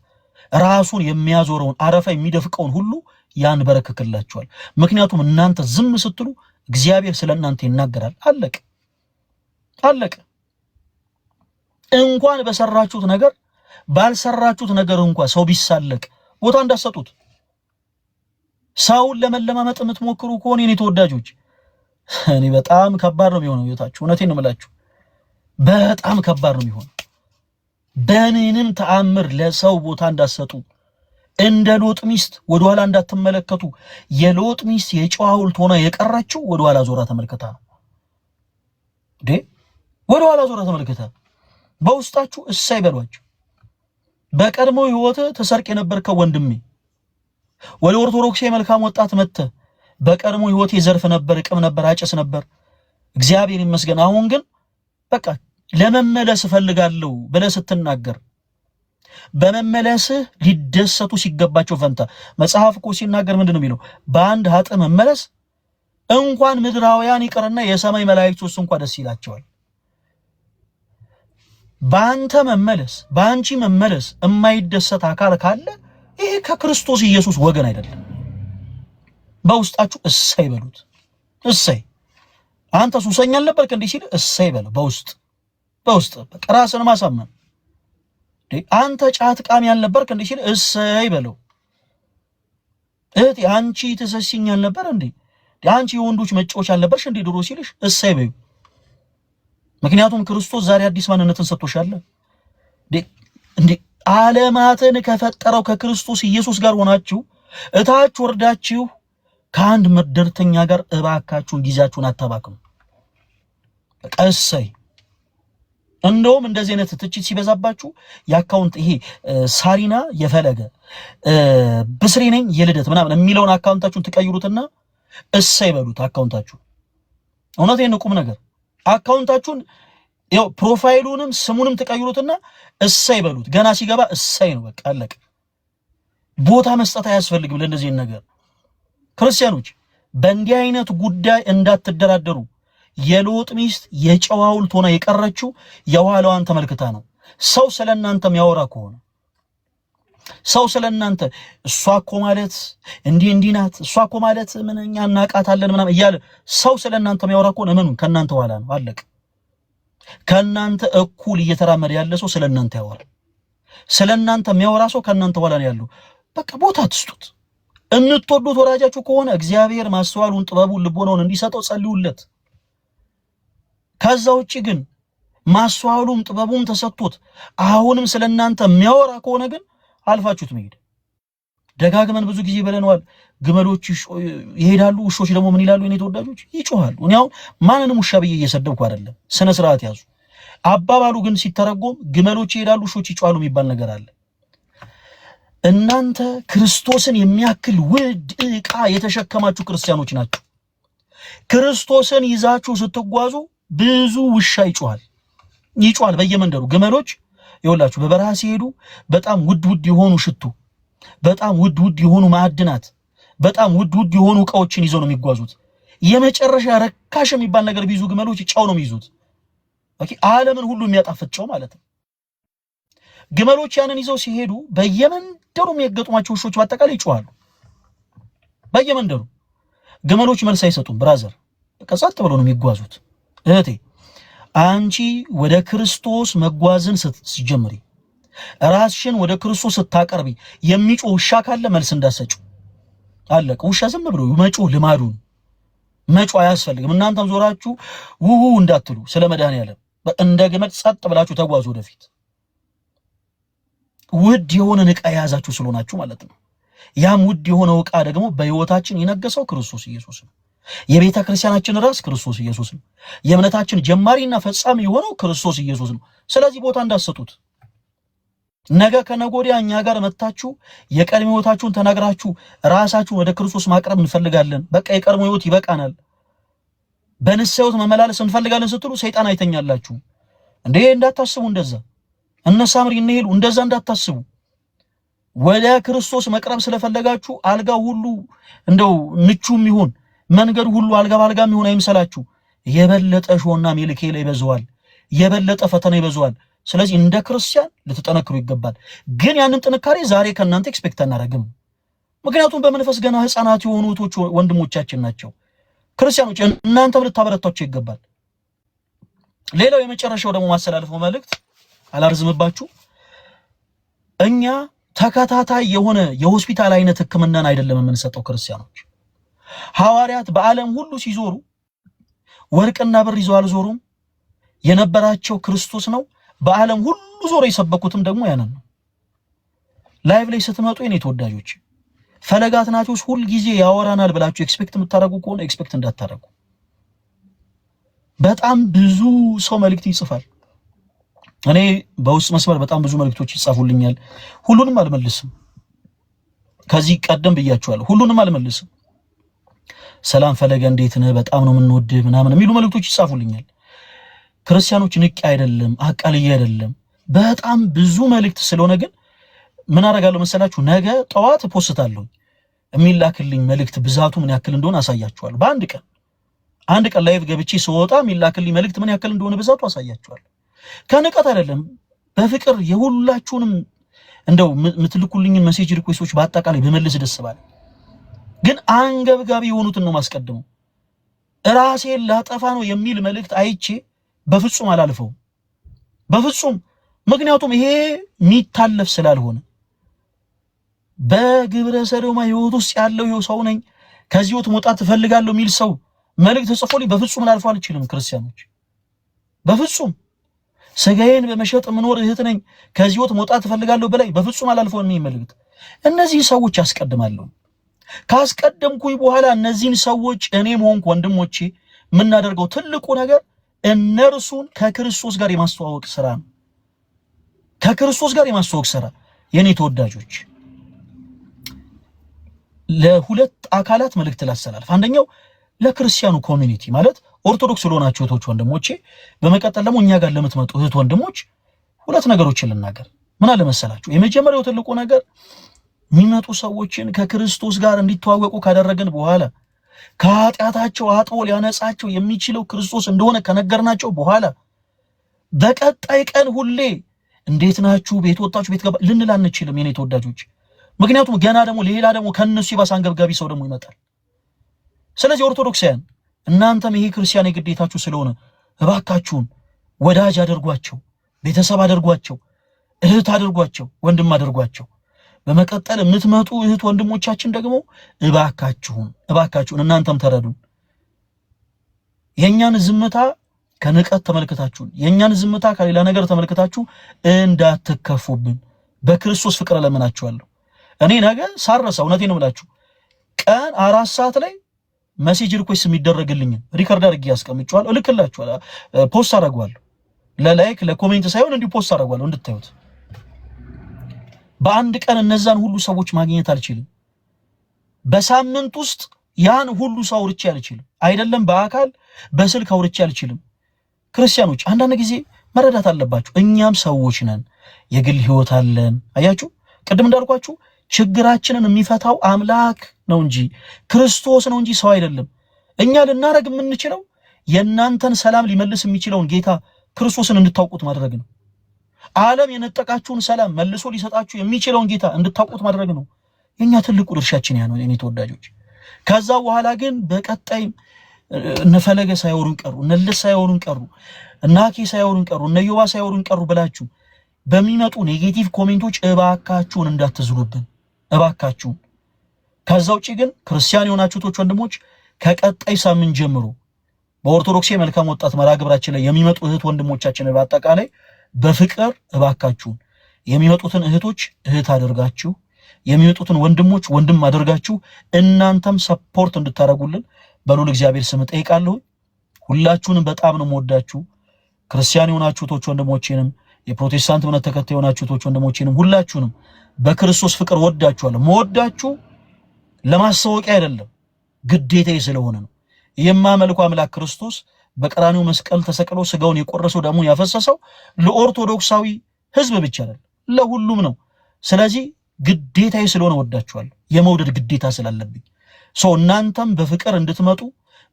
B: ራሱን የሚያዞረውን አረፋ የሚደፍቀውን ሁሉ ያንበረክክላችኋል። ምክንያቱም እናንተ ዝም ስትሉ እግዚአብሔር ስለእናንተ ይናገራል። አለቀ አለቀ። እንኳን በሰራችሁት ነገር ባልሰራችሁት ነገር እንኳን ሰው ቢሳለቅ ቦታ እንዳሰጡት። ሰውን ለመለማመጥ የምትሞክሩ ከሆነ የኔ ተወዳጆች እኔ በጣም ከባድ ነው የሚሆነው ህይወታችሁ። እውነቴን ነው የምላችሁ፣ በጣም ከባድ ነው የሚሆነው። በምንም ተአምር ለሰው ቦታ እንዳሰጡ፣ እንደ ሎጥ ሚስት ወደኋላ እንዳትመለከቱ። የሎጥ ሚስት የጨዋ ሐውልት ሆና የቀረችው ወደኋላ ዞራ ተመልከታ ነው። ወደኋላ ዞራ ተመልከታ። በውስጣችሁ እሳይ በሏችሁ። በቀድሞ ህይወት ተሰርቅ የነበርከው ወንድሜ ወደ ኦርቶዶክስ መልካም ወጣት መጥተ በቀድሞ ህይወት የዘርፍ ነበር፣ እቅም ነበር፣ አጨስ ነበር። እግዚአብሔር ይመስገን አሁን ግን በቃ ለመመለስ እፈልጋለሁ ብለህ ስትናገር በመመለስህ ሊደሰቱ ሲገባቸው ፈንታ መጽሐፍ እኮ ሲናገር ምንድነው የሚለው? በአንድ ኃጥ መመለስ እንኳን ምድራውያን ይቅርና የሰማይ መላእክቶች እንኳን ደስ ይላቸዋል። በአንተ መመለስ በአንቺ መመለስ የማይደሰት አካል ካለ ይሄ ከክርስቶስ ኢየሱስ ወገን አይደለም። በውስጣችሁ እሰይ በሉት። እሰይ አንተ ሱሰኛ አልነበርክ እንዴ ሲል እሰይ በለው። በውስጥ በቃ ራስን ማሳመን። አንተ ጫት ቃሚ አልነበርክ እንዴ ሲል እሰይ በለው። እህቴ አንቺ ተሰሲኝ አልነበር እንዴ አንቺ የወንዶች መጫወቻ አልነበርሽ እንዴ ድሮ ሲልሽ እሰይ በዩ። ምክንያቱም ክርስቶስ ዛሬ አዲስ ማንነትን ሰጥቶሻል። እንዴ ዓለማትን ከፈጠረው ከክርስቶስ ኢየሱስ ጋር ሆናችሁ እታች ወርዳችሁ ከአንድ መደርተኛ ጋር እባካችሁን ጊዜያችሁን አታባክኑ። እሰይ እንደውም እንደዚህ አይነት ትችት ሲበዛባችሁ የአካውንት ይሄ ሳሪና የፈለገ ብስሪ ነኝ የልደት ምናምን የሚለውን አካውንታችሁን ትቀይሩትና እሰይ በሉት። አካውንታችሁ እውነቴን ነው ቁም ነገር አካውንታችሁን ያው ፕሮፋይሉንም ስሙንም ትቀይሩትና እሰይ በሉት። ገና ሲገባ እሰይ ነው በቃ አለቀ። ቦታ መስጠት አያስፈልግም ለእንደዚህ ነገር። ክርስቲያኖች በእንዲህ አይነት ጉዳይ እንዳትደራደሩ። የሎጥ ሚስት የጨዋ ሐውልት ሆና የቀረችው የኋላዋን ተመልክታ ነው። ሰው ስለናንተ የሚያወራ ከሆነ ሰው ስለናንተ እሷ እኮ ማለት እንዲህ ናት፣ እሷ እኮ ማለት ምንኛ እናቃታለን ምናምን እያለ ሰው ስለናንተ የሚያወራ ከሆነ እመኑን ከናንተ ኋላ ነው። አለቀ። ከናንተ እኩል እየተራመደ ያለ ሰው ስለናንተ ያወራል። ስለናንተ የሚያወራ ሰው ከናንተ ኋላ ነው ያለው። በቃ ቦታ አትስጡት። እንድትወዱት ወዳጃችሁ ከሆነ እግዚአብሔር ማስተዋሉን፣ ጥበቡን፣ ልቦናውን እንዲሰጠው ጸልዩለት። ከዛ ውጪ ግን ማስተዋሉም ጥበቡም ተሰጥቶት አሁንም ስለናንተ የሚያወራ ከሆነ ግን አልፋችሁት መሄድ። ደጋግመን ብዙ ጊዜ ብለናል። ግመሎች ይሄዳሉ፣ ውሾች ደግሞ ምን ይላሉ? የኔ ተወዳጆች ይጮሃሉ። እኔ አሁን ማንንም ውሻ ብዬ እየሰደብኩ አይደለም፣ ስነ ስርዓት ያዙ። አባባሉ ግን ሲተረጎም ግመሎች ይሄዳሉ፣ ውሾች ይጮሃሉ የሚባል ነገር አለ። እናንተ ክርስቶስን የሚያክል ውድ ዕቃ የተሸከማችሁ ክርስቲያኖች ናችሁ። ክርስቶስን ይዛችሁ ስትጓዙ ብዙ ውሻ ይጮሃል በየመንደሩ። ግመሎች ይኸውላችሁ በበረሃ ሲሄዱ በጣም ውድ የሆኑ ሽቱ፣ በጣም ውድ የሆኑ ማዕድናት፣ በጣም ውድ የሆኑ ዕቃዎችን ይዘው ነው የሚጓዙት። የመጨረሻ ረካሽ የሚባል ነገር ቢይዙ ግመሎች ጨው ነው የሚይዙት። ዓለምን ሁሉ የሚያጣፍጥ ጨው ማለት ነው። ግመሎች ያንን ይዘው ሲሄዱ በየመንደሩ የሚገጥሟቸው ውሾች በአጠቃላይ ይጮሃሉ። በየመንደሩ ግመሎች መልስ አይሰጡም። ብራዘር በቃ ጸጥ ብለው ነው የሚጓዙት። እህቴ አንቺ ወደ ክርስቶስ መጓዝን ስትጀምሪ፣ ራስሽን ወደ ክርስቶስ ስታቀርቢ የሚጮህ ውሻ ካለ መልስ እንዳሰጪው አለቀ። ውሻ ዝም ብሎ መጮህ ልማዱን መጮህ አያስፈልግም። እናንተም ዞራችሁ ውሁ እንዳትሉ ስለ መድኃኒዓለም እንደ ግመል ጸጥ ብላችሁ ተጓዙ ወደፊት። ውድ የሆነን ዕቃ የያዛችሁ ስለሆናችሁ ማለት ነው። ያም ውድ የሆነው ዕቃ ደግሞ በሕይወታችን የነገሰው ክርስቶስ ኢየሱስ ነው። የቤተ ክርስቲያናችን ራስ ክርስቶስ ኢየሱስ ነው። የእምነታችን ጀማሪና ፈጻሚ የሆነው ክርስቶስ ኢየሱስ ነው። ስለዚህ ቦታ እንዳሰጡት። ነገ ከነጎዲያ እኛ ጋር መታችሁ የቀድሞ ሕይወታችሁን ተናግራችሁ ራሳችሁን ወደ ክርስቶስ ማቅረብ እንፈልጋለን፣ በቃ የቀድሞ ሕይወት ይበቃናል፣ በንስሐ ሕይወት መመላለስ እንፈልጋለን ስትሉ ሰይጣን አይተኛላችሁ እንዴ። እንዳታስቡ እንደዛ። እነ ሳምሪ እነ ሄሉ እንደዛ እንዳታስቡ። ወደ ክርስቶስ መቅረብ ስለፈለጋችሁ አልጋው ሁሉ እንደው ምቹም ይሁን መንገዱ ሁሉ አልጋ ባልጋ የሚሆን አይምሰላችሁ። የበለጠ ሾና ሚልኬል ይበዛዋል፣ የበለጠ ፈተና ይበዛዋል። ስለዚህ እንደ ክርስቲያን ልትጠነክሩ ይገባል። ግን ያንን ጥንካሬ ዛሬ ከእናንተ ኤክስፔክት አናደርግም። ምክንያቱም በመንፈስ ገና ህፃናት የሆኑ እህቶች ወንድሞቻችን ናቸው። ክርስቲያኖች እናንተም ልታበረታቸው ይገባል። ሌላው የመጨረሻው ደግሞ ማስተላለፈው መልእክት አላርዝምባችሁ፣ እኛ ተከታታይ የሆነ የሆስፒታል አይነት ህክምናን አይደለም የምንሰጠው ክርስቲያኖች። ሐዋርያት በዓለም ሁሉ ሲዞሩ ወርቅና ብር ይዘው አልዞሩም። የነበራቸው ክርስቶስ ነው። በዓለም ሁሉ ዞሮ የሰበኩትም ደግሞ ያንን ነው። ላይቭ ላይ ስትመጡ የኔ ተወዳጆች ፈለገ አትናቴዎስ ሁል ጊዜ ያወራናል ብላችሁ ኤክስፔክት የምታደርጉ ከሆነ ኤክስፔክት እንዳታደርጉ። በጣም ብዙ ሰው መልእክት ይጽፋል። እኔ በውስጥ መስመር በጣም ብዙ መልእክቶች ይጻፉልኛል። ሁሉንም አልመልስም። ከዚህ ቀደም ብያችኋለሁ፣ ሁሉንም አልመልስም። ሰላም ፈለገ እንዴት ነህ? በጣም ነው የምንወድህ ምናምን የሚሉ መልእክቶች ይጻፉልኛል። ክርስቲያኖች ንቄ አይደለም አቃልዬ አይደለም። በጣም ብዙ መልእክት ስለሆነ ግን ምን አደርጋለሁ መሰላችሁ? ነገ ጠዋት ፖስታለሁ። የሚላክልኝ መልእክት ብዛቱ ምን ያክል እንደሆነ አሳያችኋለሁ። አንድ ቀን ላይቭ ገብቼ ስወጣ የሚላክልኝ መልእክት ምን ያክል እንደሆነ ብዛቱ አሳያችኋለሁ። ከንቀት አይደለም፣ በፍቅር የሁላችሁንም እንደው የምትልኩልኝን ሜሴጅ ሪኩዌስቶች በአጠቃላይ በመልስ ደስ ባለ። ግን አንገብጋቢ የሆኑትን ነው ማስቀድመው። ራሴን ላጠፋ ነው የሚል መልእክት አይቼ በፍጹም አላልፈው፣ በፍጹም። ምክንያቱም ይሄ የሚታለፍ ስላልሆነ በግብረ ሰዶማ ህይወት ውስጥ ያለው ይኸው ሰው ነኝ ከዚህ ህይወት መውጣት እፈልጋለሁ የሚል ሰው መልእክት ጽፎልኝ በፍጹም ላልፈው አልችልም። ክርስቲያኖች በፍጹም ስጋዬን በመሸጥ ምኖር እህት ነኝ ከዚህ ህይወት መውጣት እፈልጋለሁ በላይ በፍጹም አላልፈው የሚል መልእክት እነዚህ ሰዎች ያስቀድማለሁ። ካስቀደምኩኝ በኋላ እነዚህን ሰዎች እኔም ሆንኩ ወንድሞቼ የምናደርገው ትልቁ ነገር እነርሱን ከክርስቶስ ጋር የማስተዋወቅ ስራ ነው። ከክርስቶስ ጋር የማስተዋወቅ ስራ የኔ ተወዳጆች፣ ለሁለት አካላት መልእክት ላስተላልፍ። አንደኛው ለክርስቲያኑ ኮሚኒቲ ማለት ኦርቶዶክስ ለሆናችሁ እህቶች ወንድሞቼ፣ በመቀጠል ደግሞ እኛ ጋር ለምትመጡ እህት ወንድሞች ሁለት ነገሮችን ልናገር። ምን አለ መሰላችሁ? የመጀመሪያው ትልቁ ነገር የሚመጡ ሰዎችን ከክርስቶስ ጋር እንዲተዋወቁ ካደረግን በኋላ ከኃጢአታቸው አጥቦ ሊያነጻቸው የሚችለው ክርስቶስ እንደሆነ ከነገርናቸው በኋላ በቀጣይ ቀን ሁሌ እንዴት ናችሁ ቤት ወጣችሁ ቤት ገባ ልንል አንችልም የኔ ተወዳጆች። ምክንያቱም ገና ደግሞ ሌላ ደግሞ ከነሱ ይባስ አንገብጋቢ ሰው ደግሞ ይመጣል። ስለዚህ ኦርቶዶክሳውያን እናንተም ይሄ ክርስቲያን የግዴታችሁ ስለሆነ እባካችሁን ወዳጅ አድርጓቸው፣ ቤተሰብ አድርጓቸው፣ እህት አድርጓቸው፣ ወንድም አድርጓቸው። በመቀጠል የምትመጡ እህት ወንድሞቻችን ደግሞ እባካችሁን እናንተም ተረዱን። የኛን ዝምታ ከንቀት ተመልክታችሁ፣ የኛን ዝምታ ከሌላ ነገር ተመልክታችሁ እንዳትከፉብን በክርስቶስ ፍቅር ለምናችኋለሁ። እኔ ነገ ሳረሳ እውነቴን ነው የምላችሁ ቀን 4 ሰዓት ላይ ሜሴጅ ሪኩዌስት የሚደረግልኝ ሪከርድ አድርጌ ያስቀምጫለሁ፣ እልክላችኋለሁ፣ ፖስት አደርጋለሁ። ለላይክ ለኮሜንት ሳይሆን እንዲሁ ፖስት አደርጋለሁ እንድታዩት። በአንድ ቀን እነዛን ሁሉ ሰዎች ማግኘት አልችልም። በሳምንት ውስጥ ያን ሁሉ ሰው አውርቼ አልችልም። አይደለም በአካል በስልክ አውርቼ አልችልም። ክርስቲያኖች አንዳንድ ጊዜ መረዳት አለባችሁ። እኛም ሰዎች ነን፣ የግል ህይወት አለን። አያችሁ፣ ቅድም እንዳልኳችሁ ችግራችንን የሚፈታው አምላክ ነው እንጂ ክርስቶስ ነው እንጂ ሰው አይደለም። እኛ ልናረግ የምንችለው የእናንተን ሰላም ሊመልስ የሚችለውን ጌታ ክርስቶስን እንድታውቁት ማድረግ ነው። ዓለም የነጠቃችሁን ሰላም መልሶ ሊሰጣችሁ የሚችለውን ጌታ እንድታውቁት ማድረግ ነው። የኛ ትልቁ ድርሻችን ያ ነው የኔ ተወዳጆች። ከዛ በኋላ ግን በቀጣይ እነፈለገ ሳይወሩን ቀሩ፣ እነልስ ሳይወሩን ቀሩ፣ እናኬ ሳይወሩን ቀሩ፣ እነዮባ ሳይወሩን ቀሩ ብላችሁ በሚመጡ ኔጌቲቭ ኮሜንቶች እባካችሁን እንዳትዝሩብን፣ እባካችሁን። ከዛ ውጪ ግን ክርስቲያን የሆናችሁ እህቶች ወንድሞች ከቀጣይ ሳምንት ጀምሮ በኦርቶዶክስ መልካም ወጣት መርሃ ግብራችን ላይ የሚመጡ እህት ወንድሞቻችን በአጠቃላይ በፍቅር እባካችሁን የሚመጡትን እህቶች እህት አድርጋችሁ የሚመጡትን ወንድሞች ወንድም አድርጋችሁ እናንተም ሰፖርት እንድታረጉልን በሉል እግዚአብሔር ስም ጠይቃለሁ። ሁላችሁንም በጣም ነው የምወዳችሁ። ክርስቲያን የሆናችሁ እህቶች ወንድሞቼንም የፕሮቴስታንት እምነት ተከታይ የሆናችሁ እህቶች ወንድሞቼንም ሁላችሁንም በክርስቶስ ፍቅር ወዳችኋለሁ። መወዳችሁ ለማሳወቂያ አይደለም፣ ግዴታዬ ስለሆነ ነው። የማመልኩ አምላክ ክርስቶስ በቀራኒው መስቀል ተሰቅሎ ስጋውን የቆረሰው ደሙን ያፈሰሰው ለኦርቶዶክሳዊ ሕዝብ ብቻ አይደለም፣ ለሁሉም ነው። ስለዚህ ግዴታዬ ስለሆነ ወዳችኋለሁ፣ የመውደድ ግዴታ ስላለብኝ። እናንተም በፍቅር እንድትመጡ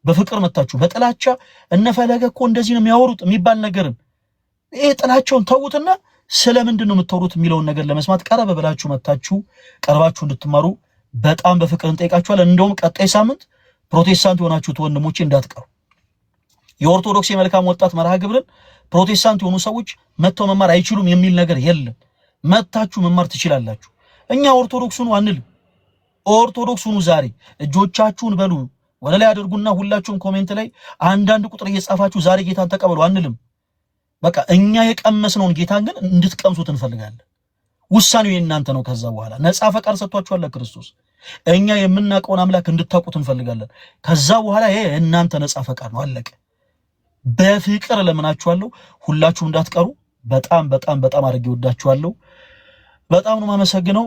B: በፍቅር መታችሁ በጥላቻ እነፈለገ እኮ እንደዚህ ነው የሚያወሩት የሚባል ነገርን ይሄ ጥላቻውን ተውትና ስለምንድን ነው የምትወሩት የሚለውን ነገር ለመስማት ቀረበ ብላችሁ መታችሁ ቀርባችሁ እንድትማሩ በጣም በፍቅር እንጠይቃችኋለን። እንደውም ቀጣይ ሳምንት ፕሮቴስታንት የሆናችሁት ወንድሞቼ እንዳትቀሩ የኦርቶዶክስ የመልካም ወጣት መርሃ ግብርን ፕሮቴስታንት የሆኑ ሰዎች መተው መማር አይችሉም የሚል ነገር የለም። መታችሁ መማር ትችላላችሁ። እኛ ኦርቶዶክሱን አንልም። ኦርቶዶክሱን ዛሬ እጆቻችሁን በሉ ወደ ላይ አድርጉና ሁላችሁም ኮሜንት ላይ አንዳንድ ቁጥር እየጻፋችሁ ዛሬ ጌታን ተቀበሉ አንልም። በቃ እኛ የቀመስነውን ጌታን ግን እንድትቀምሱት እንፈልጋለን። ውሳኔው የእናንተ ነው። ከዛ በኋላ ነፃ ፈቃድ ሰጥቷችኋል ክርስቶስ። እኛ የምናውቀውን አምላክ እንድታውቁት እንፈልጋለን። ከዛ በኋላ ይሄ እናንተ ነፃ ፈቃድ ነው። አለቀ። በፍቅር ለምናችኋለሁ። ሁላችሁም እንዳትቀሩ። በጣም በጣም በጣም አድርጌ ወዳችኋለሁ። በጣም ነው የማመሰግነው።